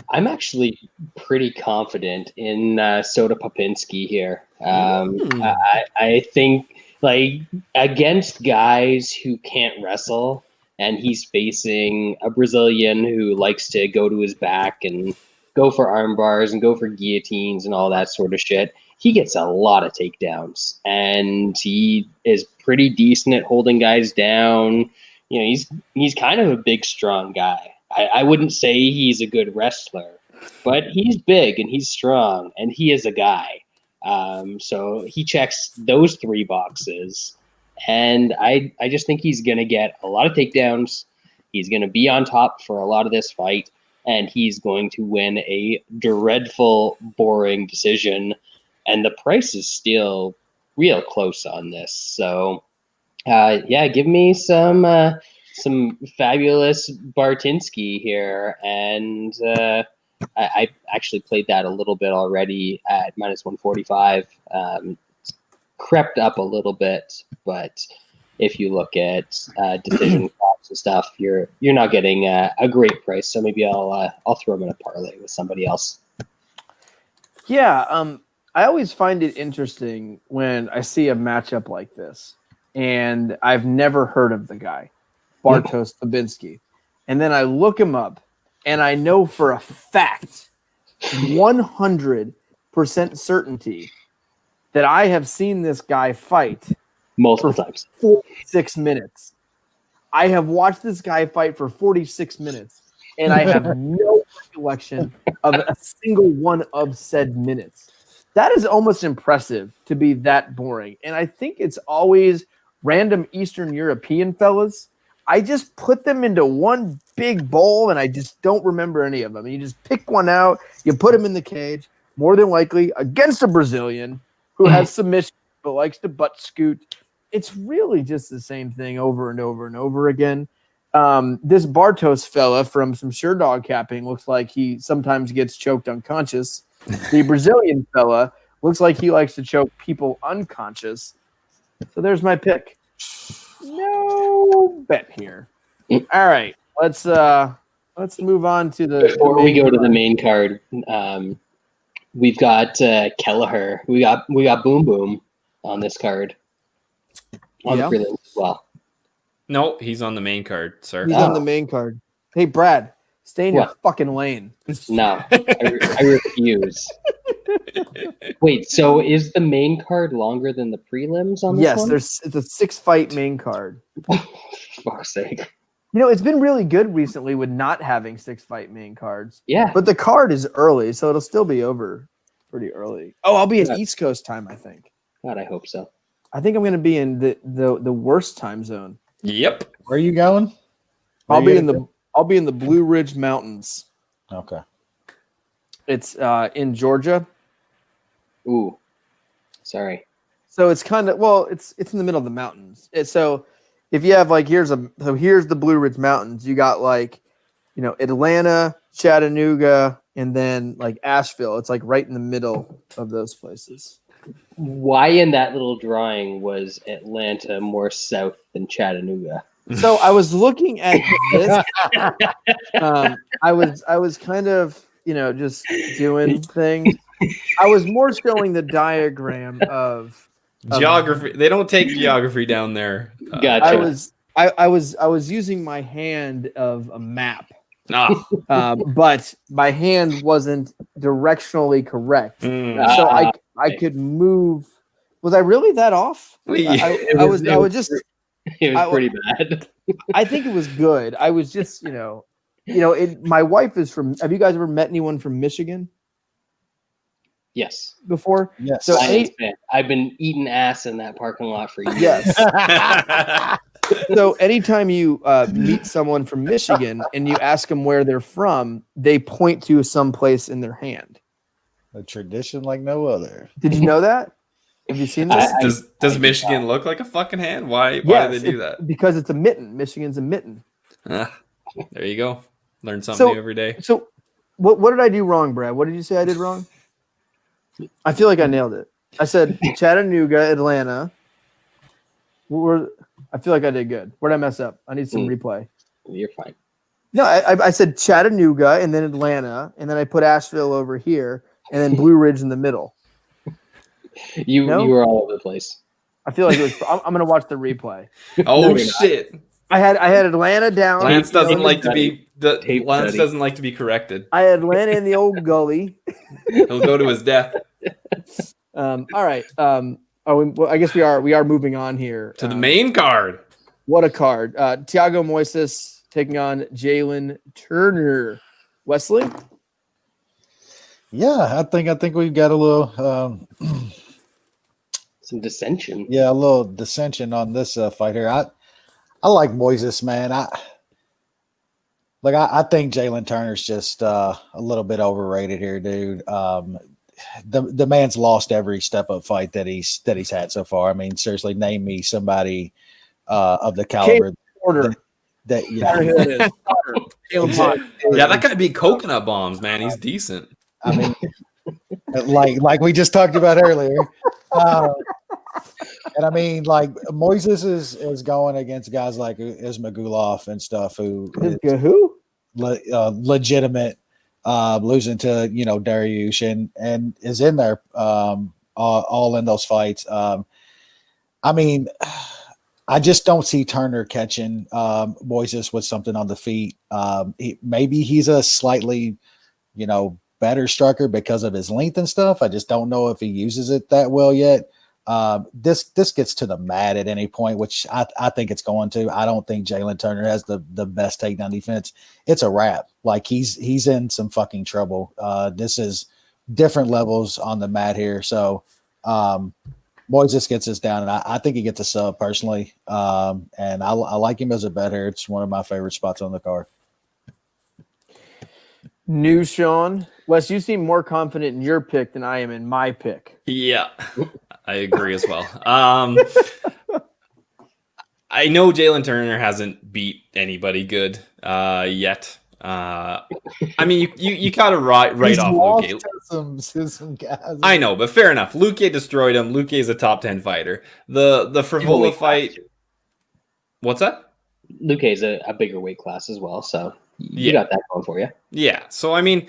I'm actually pretty confident in Soda Popinski here. I think like against guys who can't wrestle, and he's facing a Brazilian who likes to go to his back and go for arm bars and go for guillotines and all that sort of shit. He gets a lot of takedowns, and he is pretty decent at holding guys down. You know, he's kind of a big, strong guy. I wouldn't say he's a good wrestler, but he's big and he's strong and he is a guy. So he checks those three boxes, and I just think he's going to get a lot of takedowns. He's going to be on top for a lot of this fight, and he's going to win a dreadful, boring decision. And the price is still real close on this. So, yeah, give me some fabulous Bartinski here. And I actually played that a little bit already at -145. Crept up a little bit, but if you look at decision props and stuff, you're not getting a great price. So maybe I'll throw him in a parlay with somebody else. Yeah, I always find it interesting when I see a matchup like this, and I've never heard of the guy, Bartosz Fabiński. And then I look him up, and I know for a fact, 100% certainty, that I have seen this guy fight multiple times. 46 minutes. I have watched this guy fight for 46 minutes, and I have no recollection of a single one of said minutes. That is almost impressive to be that boring. And I think it's always random Eastern European fellas. I just put them into one big bowl, and I just don't remember any of them. You just pick one out, you put him in the cage, more than likely against a Brazilian who has submission but likes to butt scoot. It's really just the same thing over and over and over again. This Bartosz fella from some sure dog capping looks like he sometimes gets choked unconscious. The Brazilian fella looks like he likes to choke people unconscious. So there's my pick. No bet here. All right, let's move on to the. Before we go to the main card, we've got Kelleher. We got Boom Boom on this card. On the prelims as well. No, he's on the main card, sir. He's on the main card. Hey, Brad, stay in your fucking lane. No, I refuse. Wait, so is the main card longer than the prelims on this one? Yes, it's a 6-fight main card. For fuck's sake. You know, it's been really good recently with not having 6-fight main cards. Yeah. But the card is early, so it'll still be over pretty early. Oh, I'll be at East Coast time, I think. God, I hope so. I think I'm going to be in the worst time zone. Yep. Where are you going? I'll be in the Blue Ridge Mountains. Okay. It's in Georgia. Ooh, sorry. So it's kind of it's in the middle of the mountains. So if you have like here's the Blue Ridge Mountains. You got like, Atlanta, Chattanooga, and then like Asheville. It's like right in the middle of those places. Why in that little drawing was Atlanta more south than Chattanooga? So I was looking at this. I was kind of, just doing things. I was more showing the diagram of geography. They don't take geography down there. Gotcha. I was using my hand of a map. But my hand wasn't directionally correct. So I could move. Was I really that off? It was pretty bad. I think it was good. I was just, my wife is from. Have you guys ever met anyone from Michigan? Yes. Before? Yes. So I've been eating ass in that parking lot for years. Yes. So anytime you meet someone from Michigan and you ask them where they're from, they point to some place in their hand. A tradition like no other. Did you know that? Have you seen this? Does Michigan look like a fucking hand? Why do they do that? Because it's a mitten. Michigan's a mitten. There you go. Learn something new every day. So what did I do wrong, Brad? What did you say I did wrong? I feel like I nailed it. I said Chattanooga, Atlanta. I feel like I did good. Where'd I mess up? I need some replay. You're fine. No, I said Chattanooga and then Atlanta, and then I put Asheville over here, and then Blue Ridge in the middle. You were all over the place. I feel like it was. I'm gonna watch the replay. Oh shit! I had Atlanta down. Lance doesn't like to be. Lance doesn't like to be corrected. I had Atlanta in the old gully. He'll go to his death. All right. I guess we are moving on here to the main card. What a card! Thiago Moisés taking on Jalen Turner. Wesley. Yeah, I think we've got a little some dissension. Yeah, a little dissension on this fight here. I like Moisés, man. I think Jalen Turner's just a little bit overrated here, dude. The man's lost every step up fight that he's had so far. I mean, seriously, name me somebody of the caliber that yeah, that guy beat coconut bombs, man. He's decent. I mean, like we just talked about earlier. And I mean, like Moisés is going against guys like Ismagulov and stuff who legitimate losing to Dariush and is in there all in those fights. I mean, I just don't see Turner catching Moisés with something on the feet. Maybe he's a slightly better striker because of his length and stuff. I just don't know if he uses it that well yet. This gets to the mat at any point, which I think it's going to. I don't think Jalen Turner has the best takedown defense. It's a wrap. Like he's in some fucking trouble. This is different levels on the mat here. So Moisés gets us down, and I think he gets a sub personally. And I like him as a bet here. It's one of my favorite spots on the card. New Shaun. Wes, you seem more confident in your pick than I am in my pick. Yeah, I agree as well. I know Jalen Turner hasn't beat anybody good yet. I mean, you got to write off Luque. Some guys. I know, but fair enough. Luque destroyed him. Luque is a top 10 fighter. The Frivola fight. What's that? Luque is a bigger weight class as well, so you got that going for you. Yeah. So I mean,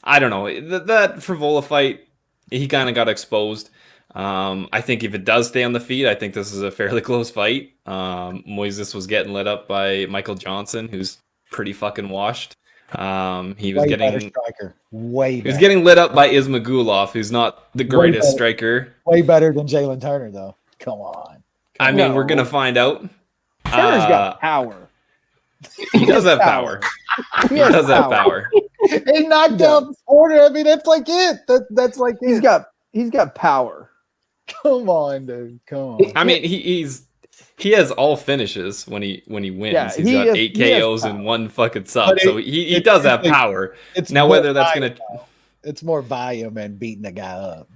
I don't know. That Frivola fight, he kind of got exposed. I think if it does stay on the feet, I think this is a fairly close fight. Moisés was getting lit up by Michael Johnson, who's pretty fucking washed. He was getting lit up by Ismagulov, who's not the greatest striker. Way better than Jalen Turner, though. Come on. I mean, we're gonna find out. Turner's got power. He does have power. He does have power. He knocked out Porter. I mean, that's like it. That's like he's got power. Come on, dude. Come on. I mean, he has all finishes when he wins. Yeah, he's got 8 KOs and 1 fucking sub. So he does have power. It's now whether that's gonna it's more volume and beating the guy up.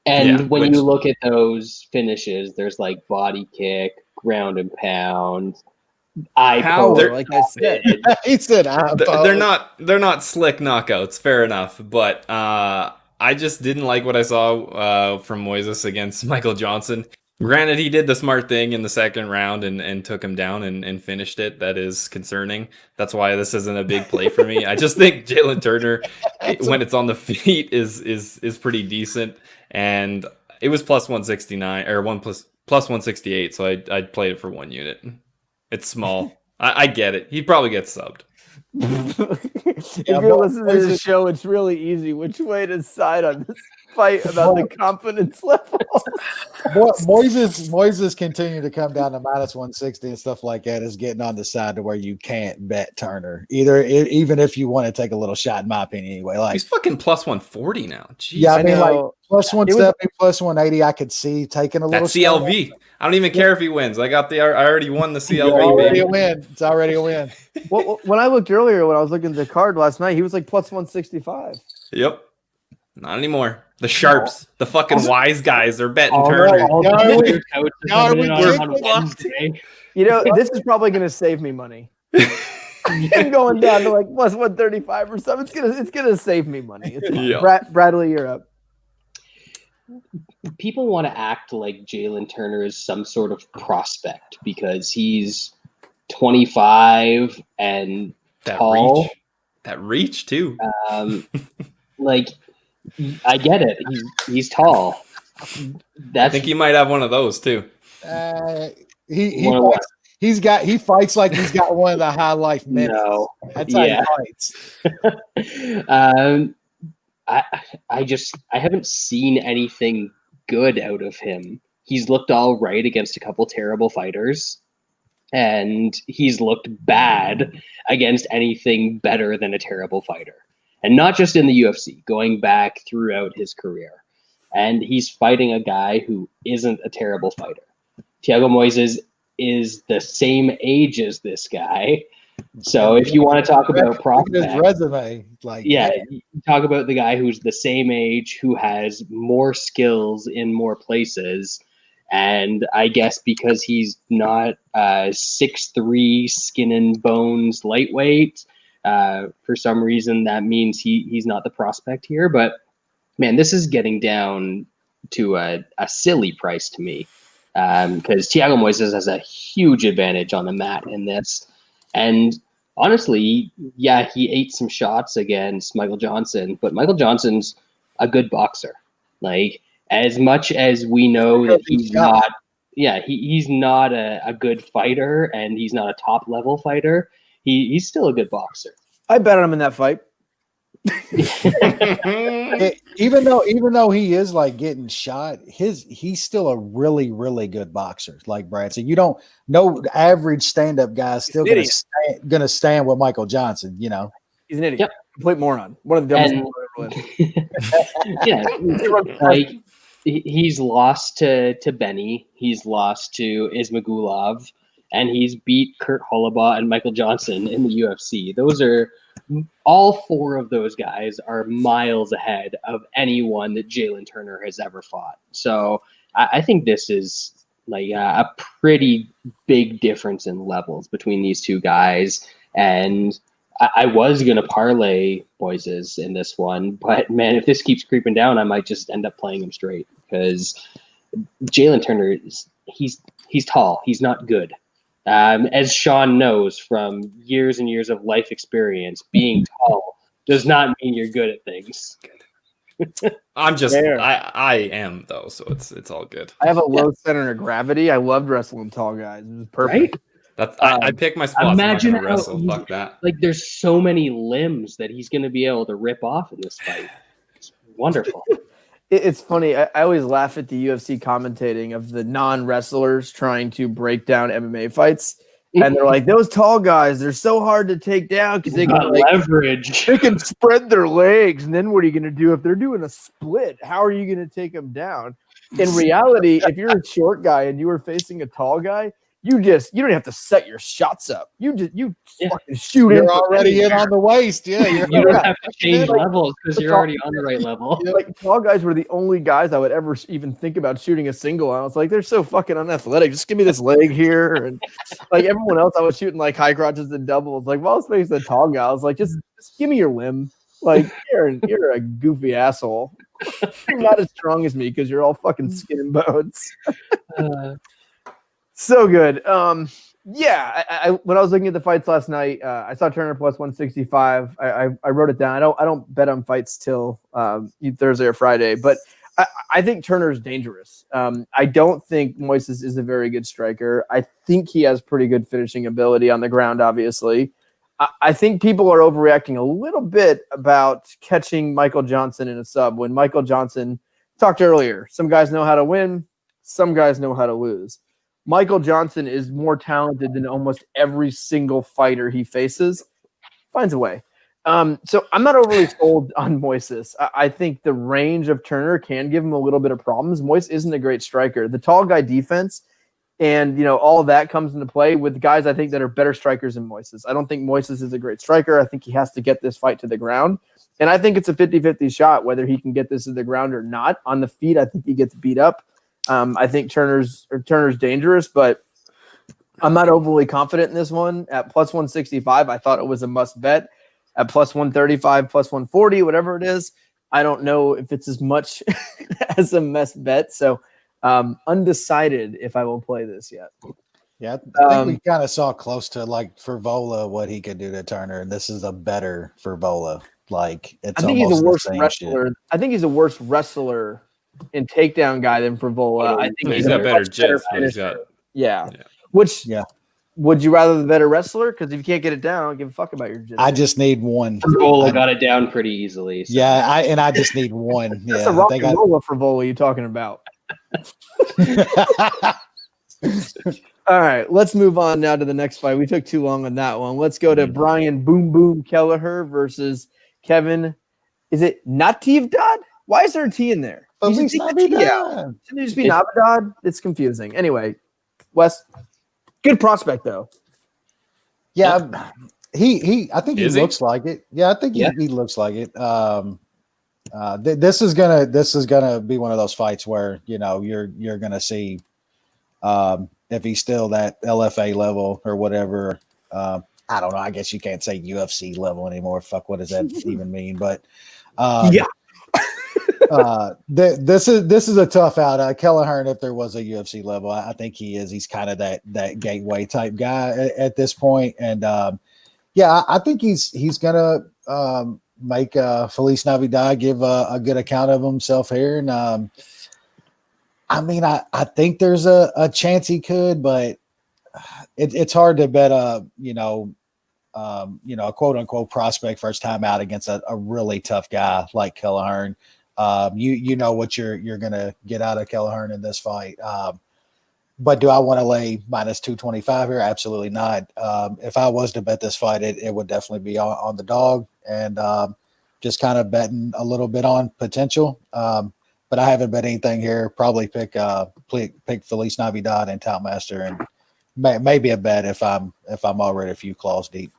And when you look at those finishes, there's like body kick, ground and pound. Eye Power, poke. like I said. He said, They're not slick knockouts, fair enough, but I just didn't like what I saw from Moisés against Michael Johnson. Granted, he did the smart thing in the second round and took him down and finished it. That is concerning. That's why this isn't a big play for me. I just think Jalen Turner, when it's on the feet, is pretty decent. And it was plus 169 or plus 168, so I'd play it for 1 unit. It's small. I get it. He probably gets subbed. If you're listening to this show, it's really easy which way to side on this fight about the confidence level. Moisés continue to come down to minus 160 and stuff like that is getting on the side to where you can't bet Turner even if you want to take a little shot, in my opinion. Anyway, like he's fucking plus 140 now. Jeez. Yeah, I mean, like plus 170, plus 180, I could see taking a little. That's CLV. I don't even care if he wins. I already won the CLV. It's already a win. Well, when I looked earlier, when I was looking at the card last night, he was like plus 165. Yep. Not anymore. The sharps, the fucking wise guys are betting Turner. You know, this is probably going to save me money. I'm going down to like plus 135 or something. It's gonna save me money. Bradley, you're up. People want to act like Jalen Turner is some sort of prospect because he's 25 and tall. That reach too. Like, I get it. He's tall. I think he might have one of those too. He fights like he's got one of the high life minutes. No, that's how he fights. I haven't seen anything good out of him. He's looked all right against a couple terrible fighters, and he's looked bad against anything better than a terrible fighter. And not just in the UFC, going back throughout his career. And he's fighting a guy who isn't a terrible fighter. Thiago Moisés is the same age as this guy. So if you want to talk about prospect, resume, you talk about the guy who's the same age, who has more skills in more places. And I guess because he's not 6'3", skin and bones, lightweight, for some reason that means he's not the prospect here. But man, this is getting down to a silly price to me, because Thiago Moisés has a huge advantage on the mat in this. And honestly, yeah, he ate some shots against Michael Johnson, but Michael Johnson's a good boxer. Like, as much as we know that he's not, he's not a good fighter and he's not a top level fighter, he's still a good boxer. I bet on him in that fight. Even though he is like getting shot, he's still a really, really good boxer. Like Brad said, no average stand-up guy is still gonna stand with Michael Johnson. You know, he's an idiot, complete moron, one of the dumbest people I've ever lived. Like, he's lost to Benny, he's lost to Ismagulov, and he's beat Kurt Holobaugh and Michael Johnson in the UFC. Those are all four of those guys are miles ahead of anyone that Jalen Turner has ever fought. So I think this is like a pretty big difference in levels between these two guys. And I was going to parlay Moisés in this one, but man, if this keeps creeping down, I might just end up playing him straight, because Jalen Turner he's tall. He's not good. As Shaun knows from years and years of life experience, being tall does not mean you're good at things. I'm just, I am though, so it's all good. I have a low center of gravity. I loved wrestling tall guys. It was perfect. Right? That's I pick my spots. Imagine I'm not gonna wrestle. Fuck that. Like, there's so many limbs that he's going to be able to rip off in this fight. It's wonderful. It's funny. I always laugh at the UFC commentating of the non-wrestlers trying to break down MMA fights. And they're like, those tall guys, they're so hard to take down because they can leverage. They can spread their legs. And then what are you going to do if they're doing a split? How are you going to take them down? In reality, if you're a short guy and you were facing a tall guy, you don't have to set your shots up. You fucking shoot. You're already in on the waist. Yeah, you don't have to change levels because you're already on the right level. Like tall guys were the only guys I would ever even think about shooting a single. I was like, they're so fucking unathletic. Just give me this leg here, and like everyone else, I was shooting like high crotches and doubles. Like, well, let's face the tall guy. I was like, just give me your limb. Like you're a goofy asshole. You're not as strong as me because you're all fucking skin and bones. So good. Yeah, I when I was looking at the fights last night, I saw Turner plus 165. I wrote it down. I don't bet on fights till Thursday or Friday, but I think Turner's dangerous. I don't think Moisés is a very good striker. I think he has pretty good finishing ability on the ground, obviously. I think people are overreacting a little bit about catching Michael Johnson in a sub when Michael Johnson talked earlier. Some guys know how to win. Some guys know how to lose. Michael Johnson is more talented than almost every single fighter he faces. Finds a way. So I'm not overly sold on Moisés. I think the range of Turner can give him a little bit of problems. Moisés isn't a great striker. The tall guy defense and, all of that comes into play with guys I think that are better strikers than Moisés. I don't think Moisés is a great striker. I think he has to get this fight to the ground. And I think it's a 50-50 shot whether he can get this to the ground or not. On the feet, I think he gets beat up. I think Turner's dangerous, but I'm not overly confident in this one. At plus 165, I thought it was a must bet. At plus 135, plus 140, whatever it is, I don't know if it's as much as a must bet. So undecided if I will play this yet. Yeah, I think we kind of saw close to like Furvola what he could do to Turner, and this is a better Furvola. Like it's I think he's a worse wrestler. Shit. I think he's a worse wrestler and takedown guy than Furvola. I think he's got better jiu. Yeah. Which would you rather the better wrestler? Because if you can't get it down, I don't give a fuck about your jiu. I just need one. Furvola got it down pretty easily. So. Yeah, I just need one. That's a rock and roll Furvola you're talking about. All right, let's move on now to the next fight. We took too long on that one. Let's go to Brian Boom Boom Kelleher versus Kevin. Is it Natividad? Why is there a T in there? Shouldn't it just be Natividad? It's confusing. Anyway, Wes, good prospect though. Yeah, I think he looks like it. Yeah, I think he looks like it. This is gonna be one of those fights where you're gonna see if he's still that LFA level or whatever. I don't know. I guess you can't say UFC level anymore. Fuck, what does that even mean? But this is a tough out. Kelleher, if there was a UFC level, I think he is. He's kind of that gateway type guy at this point, and I think he's gonna make Feliz Navidad give a good account of himself here, and I mean, I think there's a chance he could, but it's hard to bet a quote unquote prospect first time out against a really tough guy like Kelleher. You know what you're gonna get out of Kelleher in this fight. But do I want to lay minus 225 here? Absolutely not. If I was to bet this fight, it would definitely be on the dog and just kind of betting a little bit on potential. But I haven't bet anything here. Probably pick Feliz Navidad and Toutmaster, and maybe a bet if I'm already a few claws deep.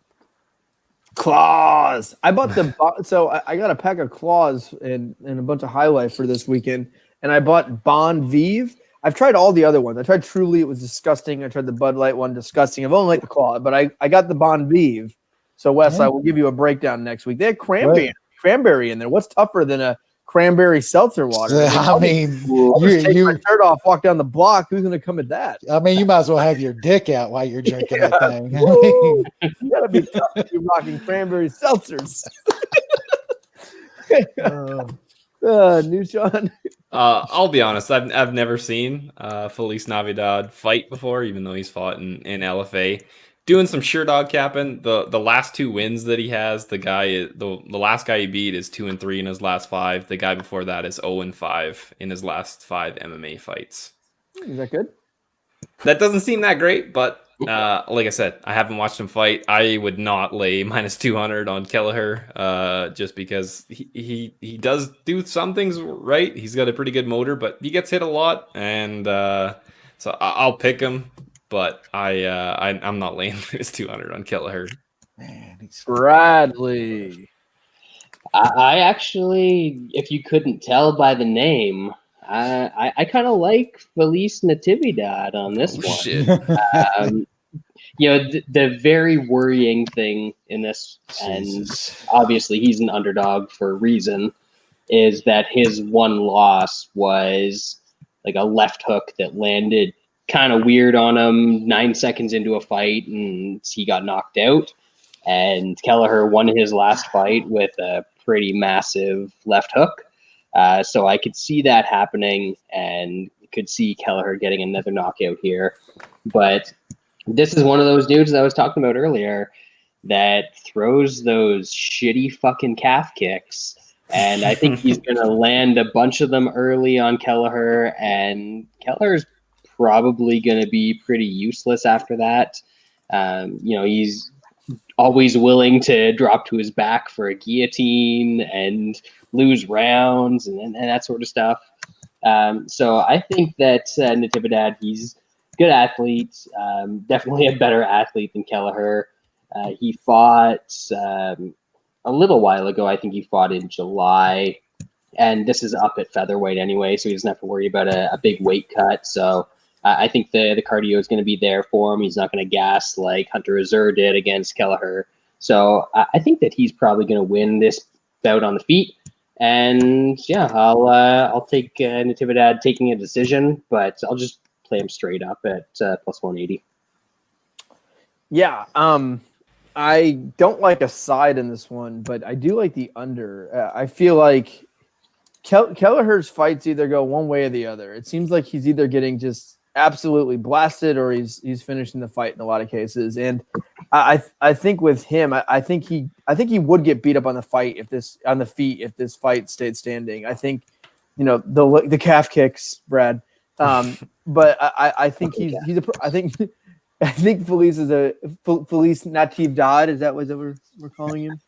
Claws. I bought I got a pack of claws and a bunch of High Life for this weekend, and I bought Bon Vive. I've tried all the other ones. I tried Truly, it was disgusting. I tried the Bud Light one, disgusting. I've only liked the claw, but I got the Bon Vive. So Wes, I will give you a breakdown next week. They had cranberry in there. What's tougher than a cranberry seltzer water? I mean, take my shirt off, walk down the block. Who's going to come at that? I mean, you might as well have your dick out while you're drinking that thing. You got to be tough if you're rocking cranberry seltzers. New Shaun. I'll be honest. I've never seen Feliz Navidad fight before, even though he's fought in LFA. Doing some sure dog capping. The last two wins that he has, the last guy he beat is 2-3 in his last 5. The guy before that is 0-5 in his last 5 MMA fights. Is that good? That doesn't seem that great, but like I said, I haven't watched him fight. I would not lay minus 200 on Kelleher, just because he does do some things right. He's got a pretty good motor, but he gets hit a lot, and so I'll pick him. but I'm not laying minus 200 on Kelleher. Man, Bradley. I actually, if you couldn't tell by the name, I kind of like Felice Natividad on this one. Shit. The very worrying thing in this, Jesus. and obviously he's an underdog for a reason, is that his one loss was like a left hook that landed kind of weird on him 9 seconds into a fight, and he got knocked out. And Kelleher won his last fight with a pretty massive left hook. So I could see that happening and could see Kelleher getting another knockout here. But this is one of those dudes that I was talking about earlier that throws those shitty fucking calf kicks. And I think he's going to land a bunch of them early on Kelleher. And Kelleher's probably going to be pretty useless after that. He's always willing to drop to his back for a guillotine and lose rounds and that sort of stuff. So I think that Natividad, he's a good athlete, definitely a better athlete than Kelleher. He fought a little while ago. I think he fought in July, and this is up at featherweight anyway, so he doesn't have to worry about a big weight cut. So I think the cardio is going to be there for him. He's not going to gas like Hunter Azure did against Kelleher. So I think that he's probably going to win this bout on the feet. And yeah, I'll take Natividad taking a decision, but I'll just play him straight up at plus 180. Yeah, I don't like a side in this one, but I do like the under. I feel like Kelleher's fights either go one way or the other. It seems like he's either getting just absolutely blasted or he's finishing the fight in a lot of cases. And I think with him, I think he would get beat up on the feet if this fight stayed standing. I think, the calf kicks, Brad. But I think I think Felice is Felice Natividad. Is that what we're calling him?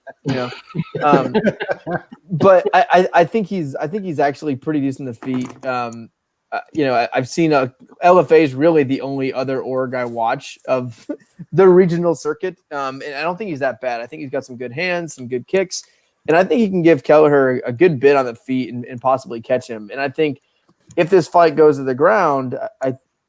But I think he's actually pretty decent in the feet. I've seen LFA is really the only other org I watch of the regional circuit. And I don't think he's that bad. I think he's got some good hands, some good kicks. And I think he can give Kelleher a good bit on the feet and possibly catch him. And I think if this fight goes to the ground,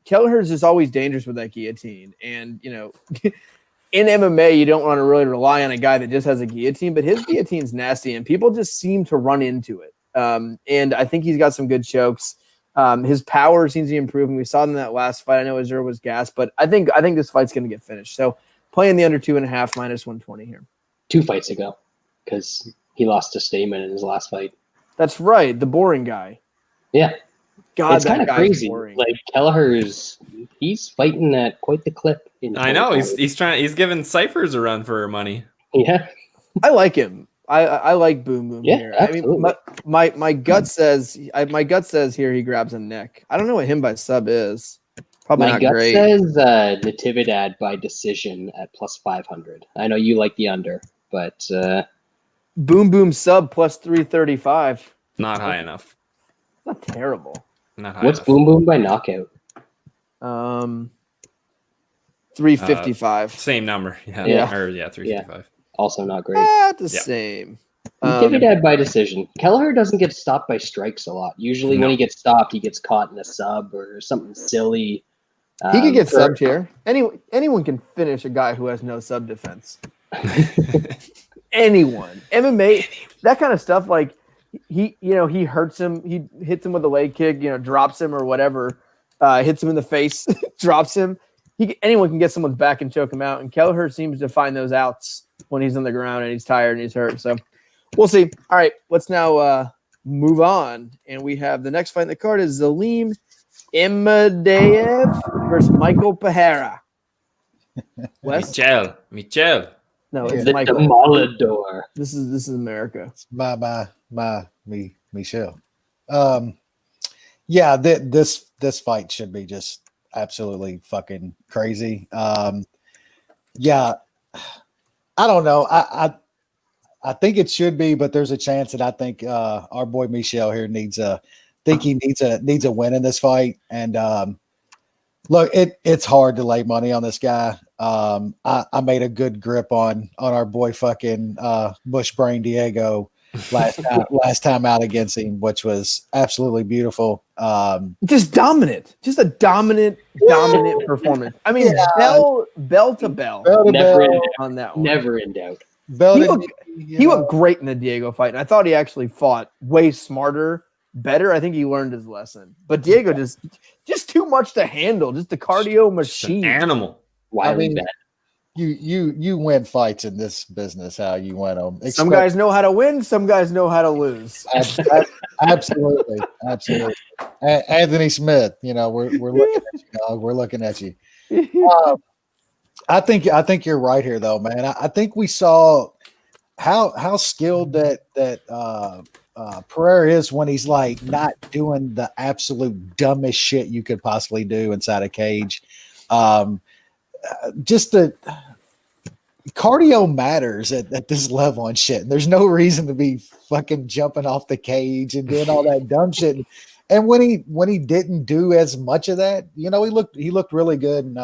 Kelleher's just always dangerous with that guillotine. And, in MMA, you don't want to really rely on a guy that just has a guillotine, but his guillotine's nasty and people just seem to run into it. And I think he's got some good chokes. His power seems to be improving. We saw in that last fight. I know Azure was gassed, but I think this fight's going to get finished. So playing the under 2.5 minus 120 here. 2 fights ago, because he lost to Stamen in his last fight. That's right, the boring guy. Yeah. God, it's kind of crazy. Boring. Like he's fighting at quite the clip. I know he's giving Cyphers a run for her money. Yeah, I like him. I like Boom Boom here. Absolutely. I mean, my gut says here he grabs a neck. I don't know what him by sub is. Probably not great. My gut says Natividad by decision at plus 500. I know you like the under, but Boom Boom sub plus 335. Not high enough. Not terrible. Not high What's enough. Boom Boom by knockout? 355. Same number. Yeah. 355. Yeah. Also not great. The same. Natividad by decision. Kelleher doesn't get stopped by strikes a lot. Usually when he gets stopped, he gets caught in a sub or something silly. He could get subbed here. Anyone can finish a guy who has no sub defense. Anyone. MMA, that kind of stuff, like he hurts him, he hits him with a leg kick, drops him or whatever, hits him in the face, drops him. Anyone can get someone's back and choke him out, and Kelleher seems to find those outs when he's on the ground and he's tired and he's hurt. So we'll see. All right, let's now move on. And we have the next fight in the card is Zalim Imadaev versus Michael Pereira. Wes? Michel. No, it's the Michael. Demolador. This is America. It's Michelle. Yeah, this fight should be just absolutely fucking crazy. Yeah, I don't know. I think it should be, but there's a chance that I think our boy Michel here needs a win in this fight. And Look, it's hard to lay money on this guy. I made a good grip on our boy fucking Bush Brain Diego last time out against him, which was absolutely beautiful. Just dominant, just a dominant performance. I mean, bell to bell on that one. Never in doubt. He looked great in the Diego fight, and I thought he actually fought way smarter, better. I think he learned his lesson. But Diego just too much to handle, just the cardio machine. An animal. You win fights in this business how you win them. Some guys know how to win, some guys know how to lose. Absolutely. Anthony Smith, we're looking at you, dog. We're looking at you. I think you're right here, though, man. I think we saw how skilled that Pereira is when he's like not doing the absolute dumbest shit you could possibly do inside a cage. Just the cardio matters at this level and shit. And there's no reason to be fucking jumping off the cage and doing all that dumb shit. And when he didn't do as much of that, he looked really good. And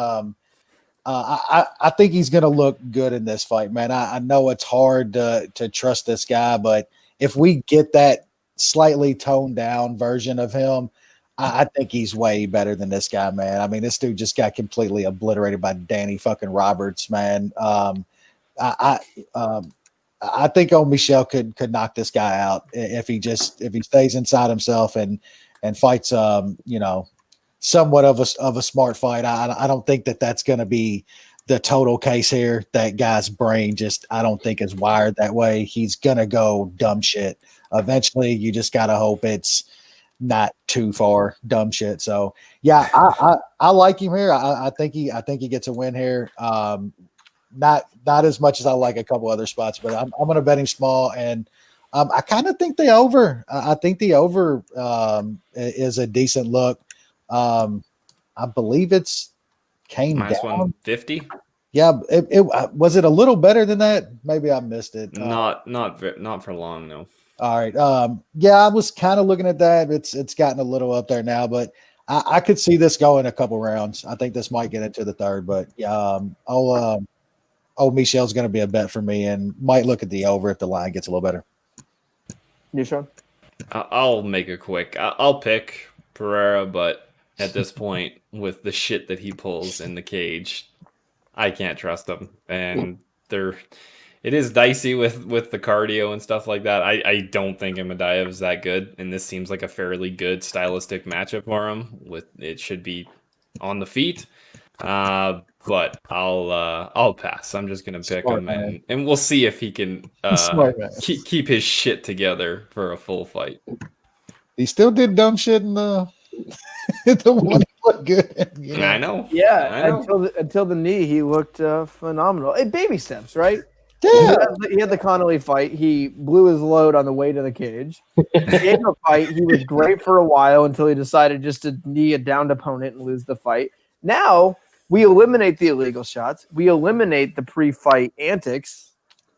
I think he's going to look good in this fight, man. I know it's hard to trust this guy, but if we get that slightly toned down version of him, I think he's way better than this guy, man. I mean, this dude just got completely obliterated by Danny fucking Roberts, man. I think Michel could knock this guy out if he stays inside himself and fights, somewhat of a smart fight. I don't think that's going to be the total case here. That guy's brain I don't think is wired that way. He's going to go dumb shit. Eventually, you just got to hope it's not too far dumb shit. So yeah, I like him here. I think he gets a win here. Not as much as I like a couple other spots, but I'm going to bet him small. And I kind of think the over. I think the over is a decent look. I believe it's came minus down 150. Yeah, it was it a little better than that? Maybe I missed it. Not for long, no. All right. Yeah, I was kind of looking at that. It's gotten a little up there now, but I could see this going a couple rounds. I think this might get into the third, but yeah, Michel's going to be a bet for me, and might look at the over if the line gets a little better. You, Shaun? I'll make it quick. I'll pick Pereira, but at this point, with the shit that he pulls in the cage, I can't trust him. And it is dicey with the cardio and stuff like that. I don't think Imadaev is that good, and this seems like a fairly good stylistic matchup for him. It should be on the feet, but I'll pass. I'm just gonna pick him, and we'll see if he can keep his shit together for a full fight. He still did dumb shit in the one looked good. I know. Yeah, I know. Until the knee, he looked phenomenal. Hey, baby steps, right? Yeah. He had the Connolly fight. He blew his load on the way to the cage. Diego fight, he was great for a while until he decided just to knee a downed opponent and lose the fight. Now we eliminate the illegal shots. We eliminate the pre-fight antics.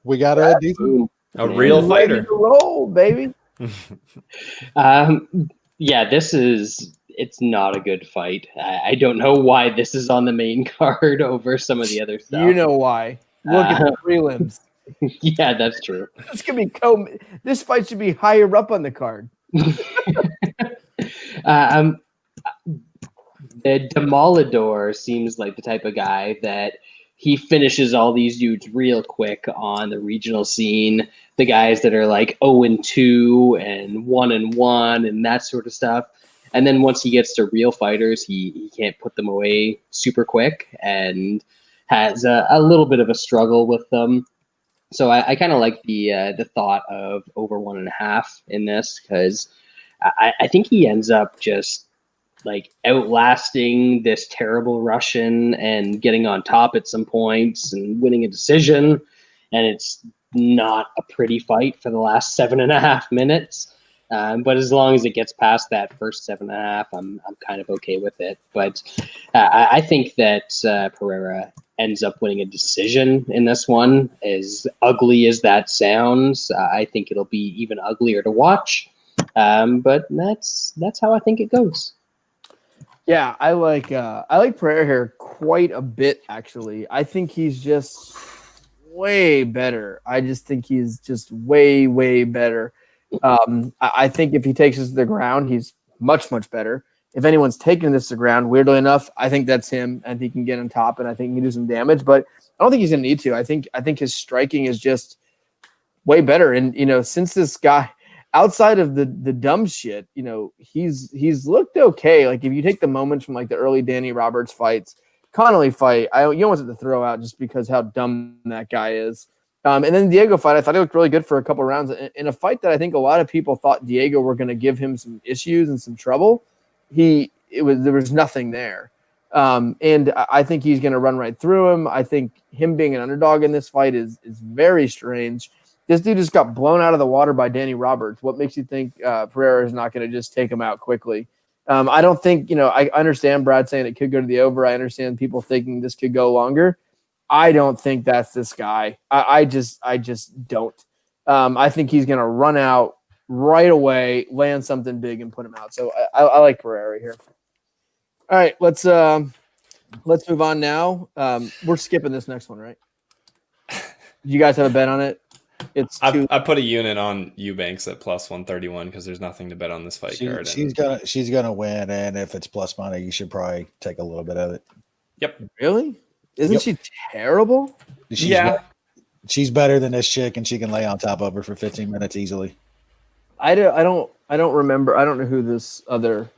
We got a real fighter. Ready to roll, baby. Yeah, it's not a good fight. I don't know why this is on the main card over some of the other stuff. You know why. Look at the prelims. Yeah, that's true. This could be this fight should be higher up on the card. The Demolidor seems like the type of guy that he finishes all these dudes real quick on the regional scene. The guys that are like 0-2 and 1-1 and that sort of stuff. And then once he gets to real fighters, he can't put them away super quick and has a little bit of a struggle with them. So I kind of like the thought of over 1.5 in this, because I think he ends up just like outlasting this terrible Russian and getting on top at some points and winning a decision. And it's not a pretty fight for the last 7.5 minutes. But as long as it gets past that first 7.5, I'm kind of okay with it. But I think that Pereira ends up winning a decision in this one. As ugly as that sounds, I think it'll be even uglier to watch. But that's how I think it goes. Yeah, I like Pereira here quite a bit, actually. I think he's just way better. I just think he's just way, way better. I think if he takes us to the ground, he's much, much better. If anyone's taking this to the ground, weirdly enough, I think that's him, and he can get on top, and I think he can do some damage. But I don't think he's going to need to. I think his striking is just way better. And since this guy, outside of the dumb shit, he's looked okay. Like if you take the moments from like the early Danny Roberts fights, Connolly fight, you almost have to throw out just because how dumb that guy is. And then Diego fight, I thought he looked really good for a couple rounds in a fight that I think a lot of people thought Diego were going to give him some issues and some trouble. There was nothing there. And I think he's going to run right through him. I think him being an underdog in this fight is very strange. This dude just got blown out of the water by Danny Roberts. What makes you think Pereira is not going to just take him out quickly? I don't think, I understand Brad saying it could go to the over. I understand people thinking this could go longer. I don't think that's this guy. I just don't. I think he's going to run out right away, land something big, and put him out. So I like Pereira here. All right, let's move on now. We're skipping this next one, right? You guys have a bet on it? I put a unit on Eubanks at plus 131 because there's nothing to bet on this fight card. She's gonna win, and if it's plus money, you should probably take a little bit of it. Yep. Really? Isn't she terrible? She's better than this chick, and she can lay on top of her for 15 minutes easily. I don't remember. I don't know who this other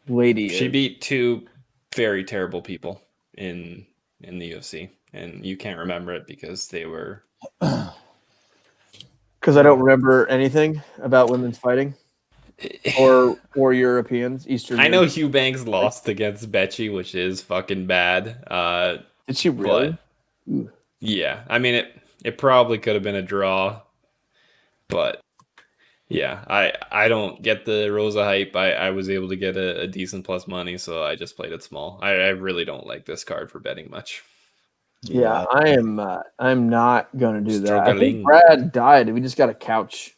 lady is. She beat two very terrible people in the UFC, and you can't remember it because they were. Because I don't remember anything about women's fighting or Europeans, Eastern. I know Eubanks lost against Becci, which is fucking bad. Did she really? Yeah, I mean it probably could have been a draw, but yeah, I don't get the Rosa hype. I was able to get a decent plus money, so I just played it small. I really don't like this card for betting much. Yeah, I'm not gonna do that. I think Brad died. We just got a couch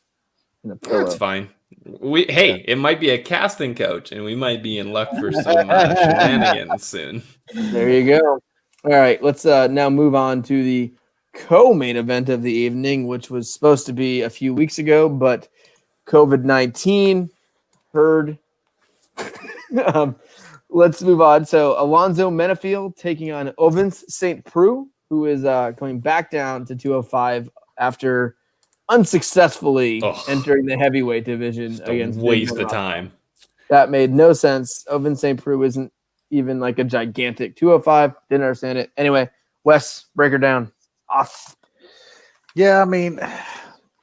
and a pillow. That's fine. It might be a casting couch, and we might be in luck for some shenanigans soon. There you go. All right, let's now move on to the co-main event of the evening, which was supposed to be a few weeks ago, but COVID-19 heard. Let's move on. So Alonzo Menifield taking on Ovens St. Preux, who is coming back down to 205 after unsuccessfully entering the heavyweight division against waste of time. That made no sense. Ovens St. Preux isn't even like a gigantic 205. Didn't understand it. Anyway, Wes, break her down. Off. Yeah, I mean,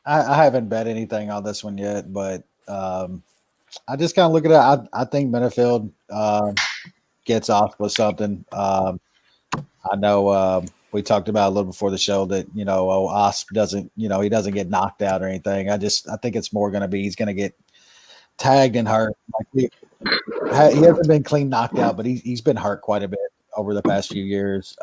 I haven't bet anything on this one yet, but I just kind of look at it. I think Menifield gets off with something. I know we talked about a little before the show that Osp doesn't he doesn't get knocked out or anything. I think it's more going to be he's going to get tagged and hurt. Like he hasn't been clean knocked out, but he's been hurt quite a bit over the past few years.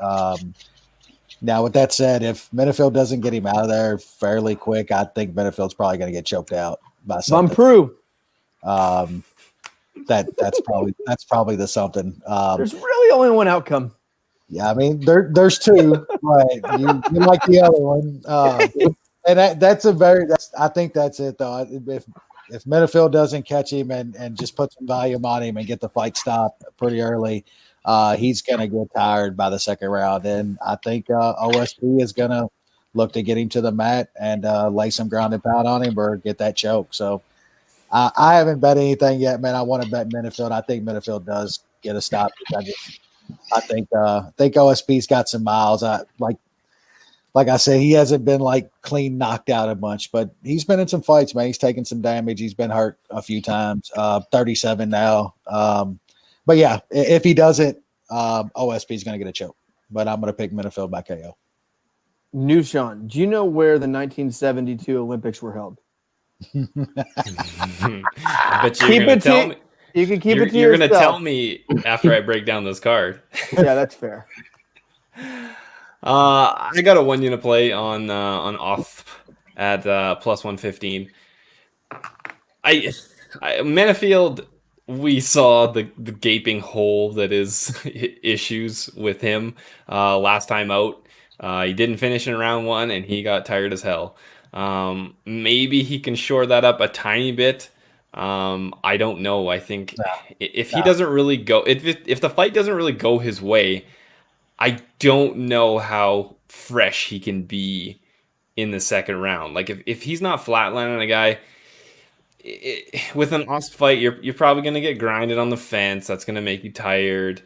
Now, with that said, if Menifield doesn't get him out of there fairly quick, I think Menifield's probably going to get choked out by something. Preux. That's probably the something. There's really only one outcome. Yeah, I mean there's two, right? You like the other one, and I think that's it though. If Menifield doesn't catch him and just put some volume on him and get the fight stopped pretty early, he's gonna get tired by the second round, and I think OSP is gonna look to get him to the mat and lay some ground and pound on him or get that choke. So. I haven't bet anything yet, man. I want to bet Menifield. I think Menifield does get a stop. I think OSP's got some miles. Like I said, he hasn't been like clean knocked out a bunch, but he's been in some fights, man. He's taken some damage. He's been hurt a few times. 37 now. But yeah, if he doesn't, OSP's going to get a choke. But I'm going to pick Menifield by KO. New Shaun, do you know where the 1972 Olympics were held? But you're going to tell me. You can keep it to yourself. You're going to tell me after I break down this card. Yeah, that's fair. I got a 1 unit play on off at plus 115. Menifield, we saw the gaping hole that is issues with him last time out. He didn't finish in round 1, and he got tired as hell. Maybe he can shore that up a tiny bit. I don't know. I think if he doesn't really go, if the fight doesn't really go his way, I don't know how fresh he can be in the second round. Like if he's not flatlining a guy with an Osp fight, you're probably gonna get grinded on the fence. That's gonna make you tired.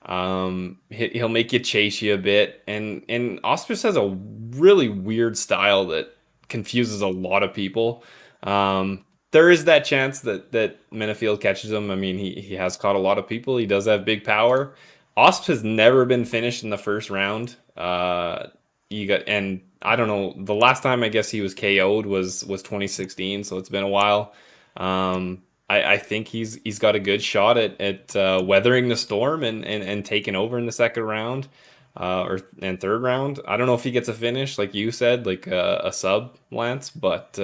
He'll make you chase you a bit, and Osp has a really weird style that confuses a lot of people. There is that chance that Menifield catches him. I mean, he has caught a lot of people. He does have big power. Osp has never been finished in the first round. And I don't know. The last time I guess he was KO'd was 2016, so it's been a while. I think he's got a good shot at weathering the storm and taking over in the second round and third round. I don't know if he gets a finish, like you said, like a sub, Lance, but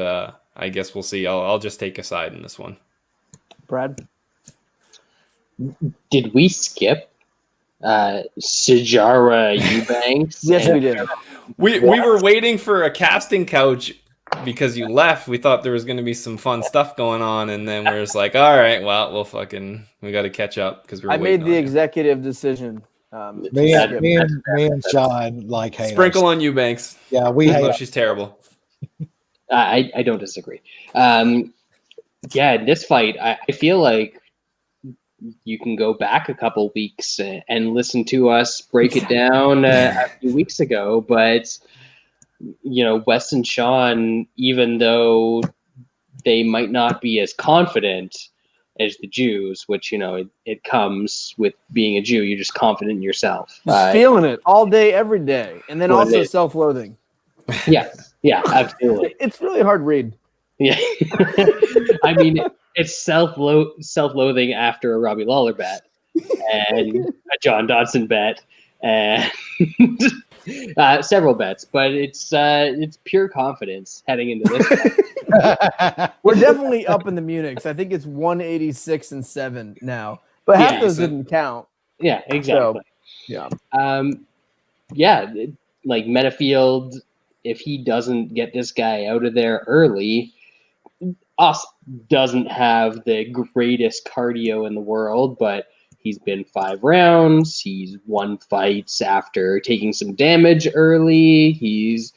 I guess we'll see. I'll just take a side in this one. Brad? Did we skip Sajara Eubanks? Yes, we did. We were waiting for a casting couch because you left. We thought there was going to be some fun stuff going on, and then we're just like, all right, well, we got to catch up because we're. I made the executive decision. Me and Shaun like hate sprinkle on Eubanks. Yeah, we hate. She's terrible. I don't disagree. In this fight, I feel like you can go back a couple weeks and listen to us break it down a few weeks ago. But, Wes and Shaun, even though they might not be as confident as the Jews, which, it comes with being a Jew, you're just confident in yourself. Just feeling it all day, every day. And then also self-loathing. Yeah, absolutely. It's really hard to read. Yeah. I mean, it's self-loathing after a Robbie Lawler bet and a John Dodson bet and several bets, but it's pure confidence heading into this. We're definitely up in the Munichs. I think it's 186-7 now, but half those didn't count. Yeah, exactly. So, like Menifield, if he doesn't get this guy out of there early, Osp doesn't have the greatest cardio in the world, but he's been 5 rounds. He's won fights after taking some damage early. He's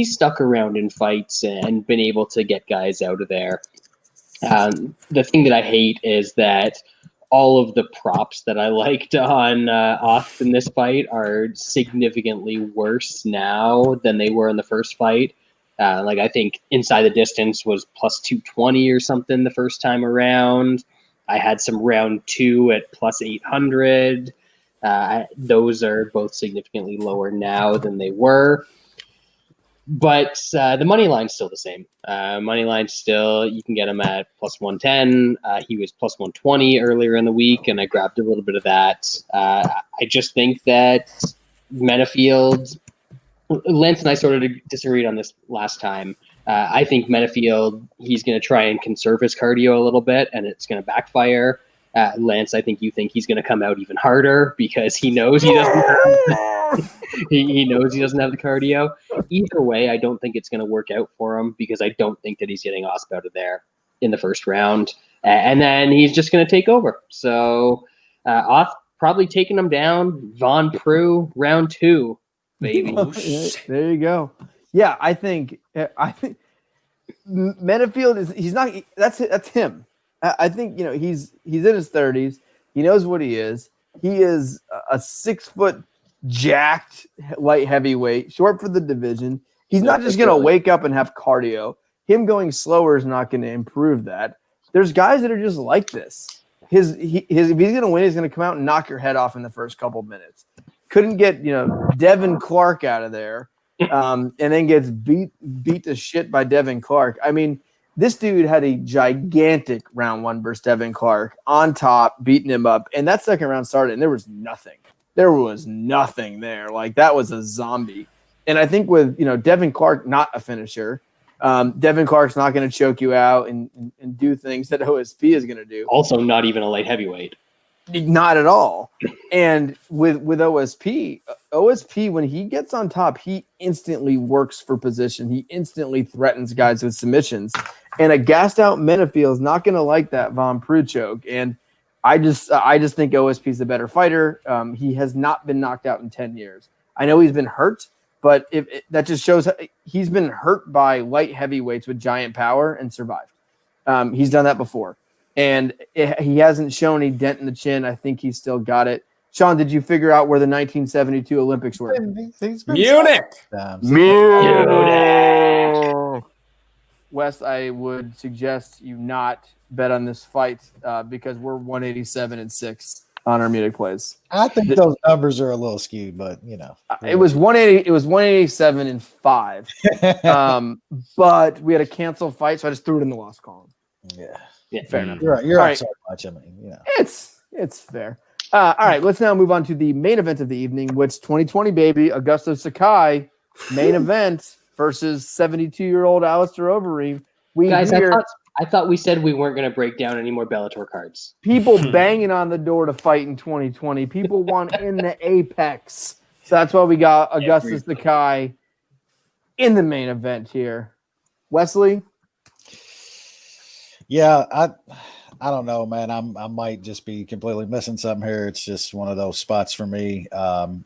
stuck around in fights and been able to get guys out of there. The thing that I hate is that all of the props that I liked on Osp in this fight are significantly worse now than they were in the first fight. I think Inside the Distance was plus 220 or something the first time around. I had some round 2 at plus 800. Those are both significantly lower now than they were. But the money line's still the same. Money line still, you can get him at plus 110. He was plus 120 earlier in the week, and I grabbed a little bit of that. I just think that Menifield, Lance and I sort of disagreed on this last time. I think Menifield, he's going to try and conserve his cardio a little bit, and it's going to backfire. Lance, I think you think he's going to come out even harder because he knows he doesn't have, he knows he doesn't have the cardio. Either way, I don't think it's going to work out for him because I don't think that he's getting Osp out of there in the first round. And then he's just going to take over. So Osp probably taking him down. Von Preux, round 2. Baby. There you go. Yeah, I think Menifield that's him. I think he's in his 30s. He knows what he is. He is a 6-foot jacked light heavyweight, short for the division. He's not just going to wake up and have cardio. Him going slower is not going to improve that. There's guys that are just like this. If he's going to win, he's going to come out and knock your head off in the first couple of minutes. Couldn't get Devin Clark out of there, and then gets beat to shit by Devin Clark. I mean, this dude had a gigantic round 1 versus Devin Clark on top, beating him up, and that second round started, and there was nothing. There was nothing there. Like, that was a zombie. And I think with Devin Clark not a finisher, Devin Clark's not going to choke you out and do things that OSP is going to do. Also, not even a light heavyweight. Not at all. And with OSP, when he gets on top, he instantly works for position. He instantly threatens guys with submissions. And a gassed out Menifield is not going to like that Von Preux choke. And I just think OSP is the better fighter. He has not been knocked out in 10 years. I know he's been hurt, but that just shows he's been hurt by light heavyweights with giant power and survived. He's done that before. And he hasn't shown a dent in the chin. I think he's still got it. Shaun, did you figure out where the 1972 Olympics were? Munich. Wes, I would suggest you not bet on this fight because we're 187-6 on our Munich plays. I think those numbers are a little skewed, but it was 180. It was 187-5. But we had a canceled fight, so I just threw it in the loss column. Yeah, fair enough. You're right. You're right. So much. I mean, it's fair. All right, let's now move on to the main event of the evening, which 2020 baby Augusto Sakai main event versus 72-year-old Alistair Overeem. Guys, I thought we said we weren't going to break down any more Bellator cards. People banging on the door to fight in 2020. People want in the apex. So that's why we got Augusto Sakai in the main event here. Wesley? Yeah, I don't know, man. I might just be completely missing something here. It's just one of those spots for me. I'm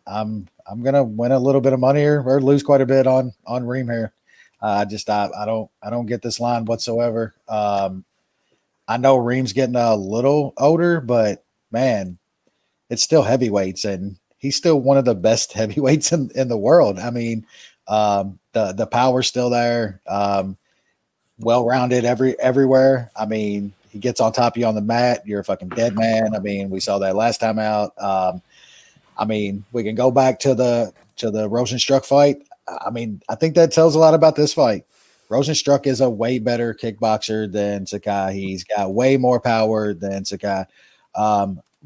gonna win a little bit of money here or lose quite a bit on Reem here. I don't get this line whatsoever. I know Reem's getting a little older, but man, it's still heavyweights, and he's still one of the best heavyweights in the world. I mean, the power's still there. Well-rounded everywhere. I mean, he gets on top of you on the mat, you're a fucking dead man. I mean, we saw that last time out. I mean, we can go back to the Rosenstruck fight. I mean, I think that tells a lot about this fight. Rosenstruck is a way better kickboxer than Sakai. He's got way more power than Sakai.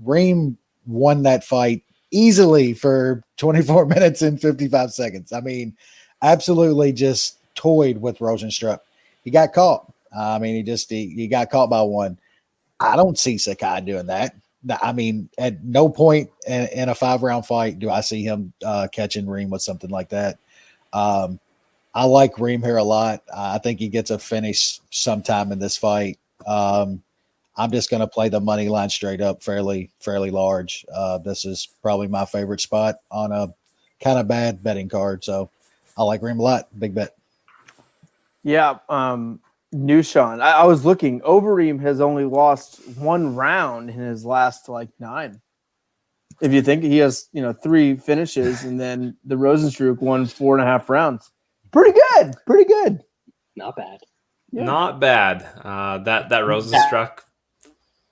Reem won that fight easily for 24 minutes and 55 seconds. I mean, absolutely just toyed with Rosenstruck. He got caught. I mean, he got caught by one. I don't see Sakai doing that. I mean, at no point in a 5-round fight do I see him catching Reem with something like that. I like Reem here a lot. I think he gets a finish sometime in this fight. I'm just going to play the money line straight up fairly large. This is probably my favorite spot on a kind of bad betting card. So I like Reem a lot. Big bet. Yeah. New Shaun. I was looking. Overeem has only lost 1 round in his last 9. If you think he has, 3 finishes, and then the Rosenstruck won 4.5 rounds. Pretty good. Not bad. Yeah. Not bad. That Rosenstruck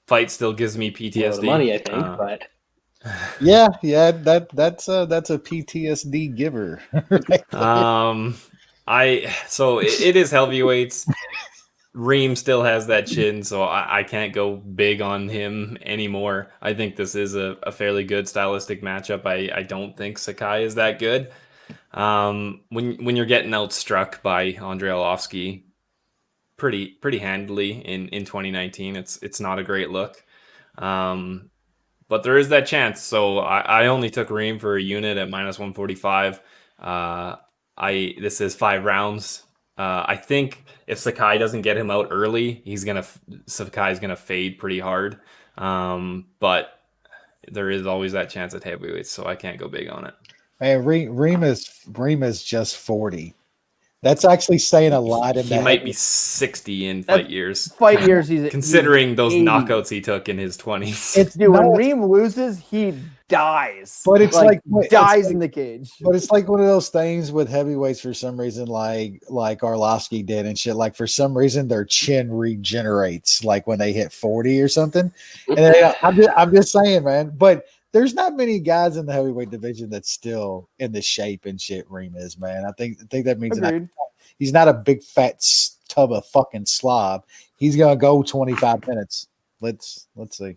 fight still gives me PTSD. Money, I think, but yeah, that's a PTSD giver. It is heavyweights. Reem still has that chin, so I can't go big on him anymore. I think this is a fairly good stylistic matchup. I don't think Sakai is that good. When you're getting outstruck by Andrei Arlovski pretty handily in 2019, it's not a great look. But there is that chance. So I only took Reem for a unit at -145. This is 5 rounds. I think if Sakai doesn't get him out early, Sakai's gonna fade pretty hard. But there is always that chance at heavyweights, so I can't go big on it. Man, Reem is just 40. That's actually saying a lot. He might be 60 in fight years. Fight years, he's considering those 80. knockouts he took in his 20s. When Reem loses, he dies. But it's dies in the cage. But it's like one of those things with heavyweights for some reason, like Arlovski did and shit. Like for some reason, their chin regenerates, like when they hit 40 or something. And I'm just saying, man. But there's not many guys in the heavyweight division that's still in the shape and shit Reem is, man. I think that means he's not a big fat tub of fucking slob. He's gonna go 25 minutes. Let's see.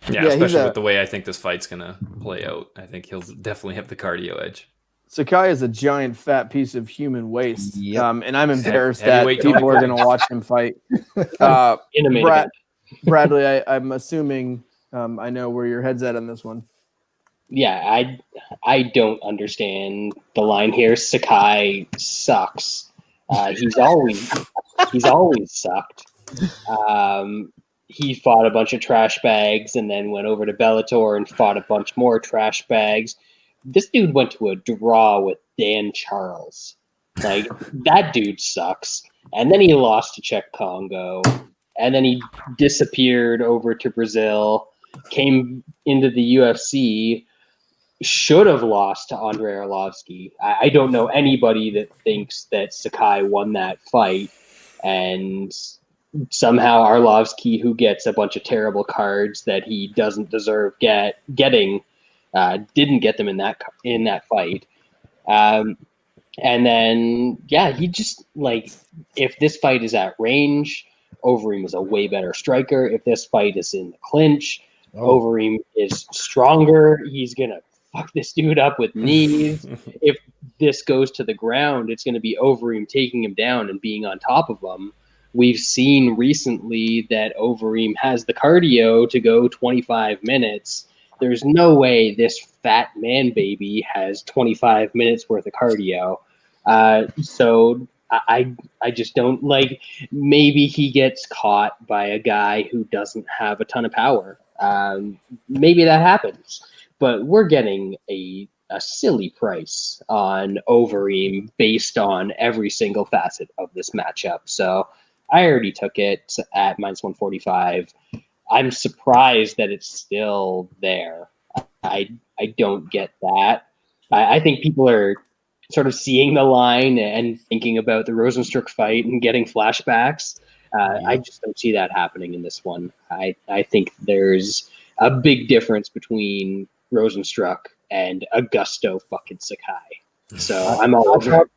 Yeah, especially with the way I think this fight's gonna play out. I think he'll definitely have the cardio edge. Sakai is a giant fat piece of human waste. Yep. And I'm embarrassed that Heavyweight people are Tony going to watch him fight. In a main event. Bradley, I'm assuming I know where your head's at on this one. Yeah, I don't understand the line here. Sakai sucks. He's always sucked. He fought a bunch of trash bags and then went over to Bellator and fought a bunch more trash bags. This dude went to a draw with Dan Charles. Like, that dude sucks. And then he lost to Czech Congo. And then he disappeared over to Brazil, came into the UFC, should have lost to Andrei Arlovsky. I don't know anybody that thinks that Sakai won that fight. And somehow Arlovsky, who gets a bunch of terrible cards that he doesn't deserve getting, didn't get them in that fight. And then, yeah, he just, like, if this fight is at range, Overeem is a way better striker. If this fight is in the clinch, Overeem is stronger. He's going to fuck this dude up with knees. If this goes to the ground, it's going to be Overeem taking him down and being on top of him. We've seen recently that Overeem has the cardio to go 25 minutes. There's no way this fat man baby has 25 minutes worth of cardio. So I just don't, like, maybe he gets caught by a guy who doesn't have a ton of power. Maybe that happens, but we're getting a silly price on Overeem based on every single facet of this matchup. So I already took it at -145. I'm surprised that it's still there. I don't get that. I think people are sort of seeing the line and thinking about the Rosenstruck fight and getting flashbacks. I just don't see that happening in this one. I think there's a big difference between Rosenstruck and Augusto fucking Sakai. So I'm all over.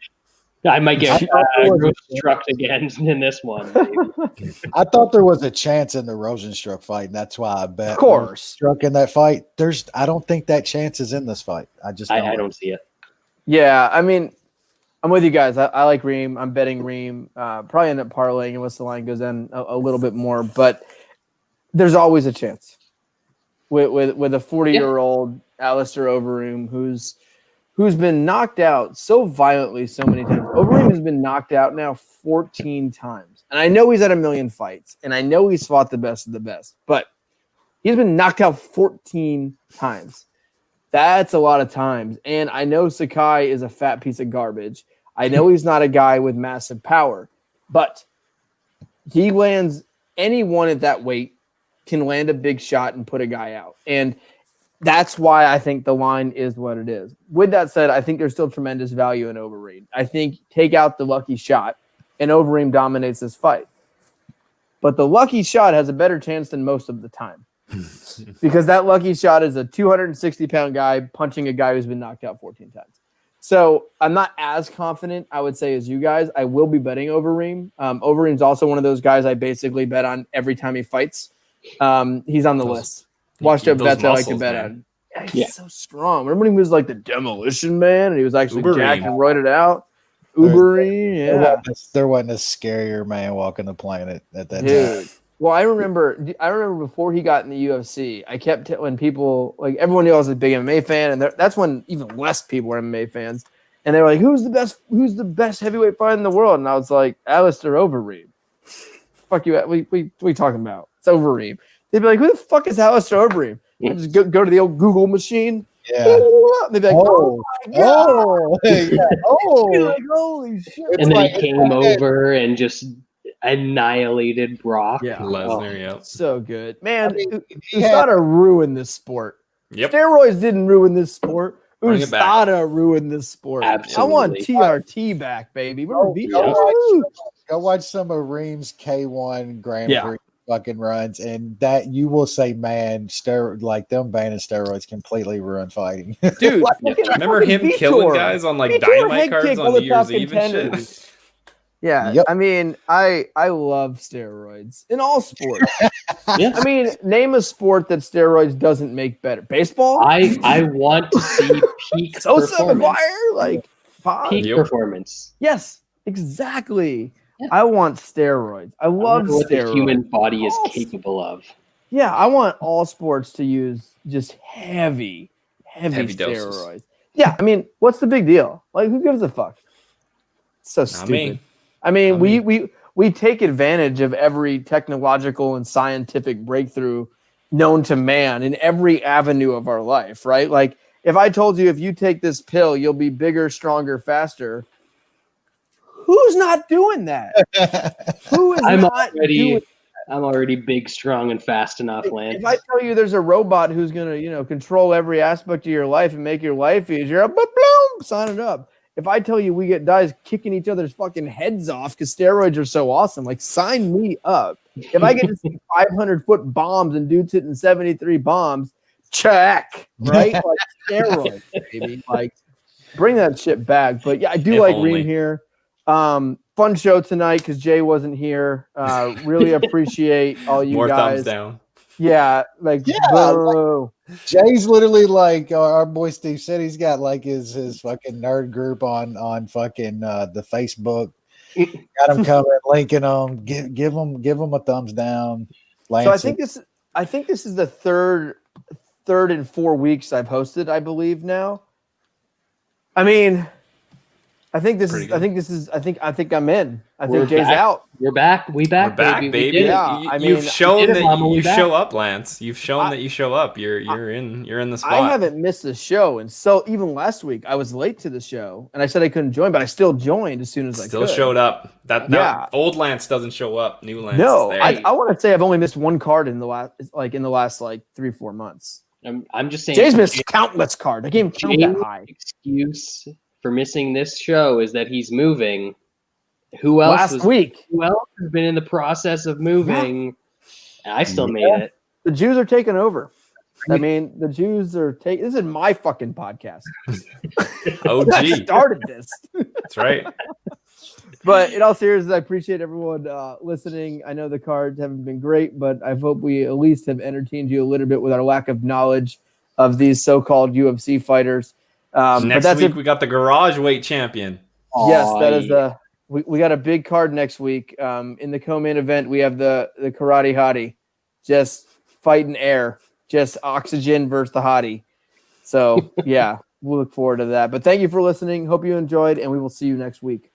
I might get Rosenstruck again in this one. Maybe. I thought there was a chance in the Rosenstruck fight, and that's why I bet. Of course, Struck in that fight. I don't think that chance is in this fight. I don't see it. Yeah, I mean, I'm with you guys. I like Reem. I'm betting Reem. Probably end up parlaying unless the line goes in a little bit more. But there's always a chance with a 40-year-old Alistair Overeem who's been knocked out so violently so many times. Overeem has been knocked out now 14 times. And I know he's had a million fights, and I know he's fought the best of the best, but he's been knocked out 14 times. That's a lot of times. And I know Sakai is a fat piece of garbage. I know he's not a guy with massive power, but he lands anyone at that weight can land a big shot and put a guy out. And that's why I think the line is what it is. With that said, I think there's still tremendous value in Overeem. I think take out the lucky shot and Overeem dominates this fight. But the lucky shot has a better chance than most of the time. Because that lucky shot is a 260-pound guy punching a guy who's been knocked out 14 times. So I'm not as confident, I would say, as you guys. I will be betting Overeem. Overeem's also one of those guys I basically bet on every time he fights. He's on the list. Watched up bets I like to bet on. Yeah, he's so strong. Remember when he was like the demolition man and he was actually jacked and roided out? Overeem, yeah. There wasn't a scarier man walking the planet at that time. Well, I remember before he got in the UFC, I kept when people, like, everyone knew I was a big MMA fan, and that's when even less people were MMA fans. And they were like, who's the best heavyweight fighter in the world? And I was like, Alistair Overeem. Fuck you, what are you talking about? It's Overeem. They'd be like, who the fuck is Alistair Overeem? I just go to the old Google machine. Yeah. They'd be like, oh my God. Like, holy shit. And then he came over and just annihilated Brock. Yeah. Lesnar, yeah. So good. Man, USADA ruined this sport. Yep. Steroids didn't ruin this sport. USADA ruined this sport. Absolutely. I want TRT back, baby. Go watch some of Reem's K1 Grand Prix fucking runs, and that you will say, man, like them banning steroids completely ruined fighting. Dude, remember him killing guys on like Dynamite cards on New Year's Eve and shit? Yeah, Yep. I mean, I love steroids in all sports. Yeah. I mean, name a sport that steroids doesn't make better. Baseball? I want to see peak Sosa, performance. McGuire, like Peak Yep. performance. yes, exactly. Yeah. I want steroids. I love wonder what steroids. the human body is All- capable of. Yeah, I want all sports to use just heavy Heavy steroids. doses. Yeah, I mean, what's the big deal? Like, who gives a fuck? It's so Not stupid. me. I mean, Not we, me. we take advantage of every technological and scientific breakthrough known to man in every avenue of our life, right? Like, if I told you if you take this pill, you'll be bigger, stronger, faster. Who's not doing that? Who is not doing? I'm already big, strong, and fast enough, Lance. If I tell you there's a robot who's gonna, control every aspect of your life and make your life easier, boom, sign it up. If I tell you we get guys kicking each other's fucking heads off because steroids are so awesome, like sign me up. If I get to see 500-foot bombs and dudes hitting 73 bombs, check, right? Like steroids, baby. Like bring that shit back. But yeah, I do If like only. Reem here. Fun show tonight because Jay wasn't here. Really appreciate all you More guys. thumbs down. Yeah, like boo. Jay's literally like our boy Steve said. He's got like his fucking nerd group on fucking the Facebook. Got him coming, linking them. Give them a thumbs down. So I think this is the third in 4 weeks I've hosted, I believe now. I mean, I think I'm in. I think Jay's back. out. We're back. We back, We're back, baby. baby. We did it. Yeah, I mean, You've shown we did it, that Mama, we you back. show up, Lance. You've shown that you show up. You're in the spot. I haven't missed the show, and so even last week I was late to the show, and I said I couldn't join, but I still joined as soon as I Still could. showed up. That Yeah. old Lance doesn't show up. New Lance. No, is there. I want to say I've only missed one card in the last 3-4 months. I'm just saying. Jay's missed countless cards. I can't even count that high. Excuse for missing this show is that he's moving. Who else? Last week, Who else has been in the process of moving? And I still made it. the Jews are taking over. I mean, the Jews are taking. This is my fucking podcast. I OG. started this. That's right. But in all seriousness, I appreciate everyone listening. I know the cards haven't been great, but I hope we at least have entertained you a little bit with our lack of knowledge of these so-called UFC fighters. But Next that's week it. we got the garage weight champion. Yes, that Aw, is the. We got a big card next week. In the co-main event, we have the Karate Hottie, just fighting air, just oxygen versus the Hottie. So yeah, we'll look forward to that. But thank you for listening. Hope you enjoyed, and we will see you next week.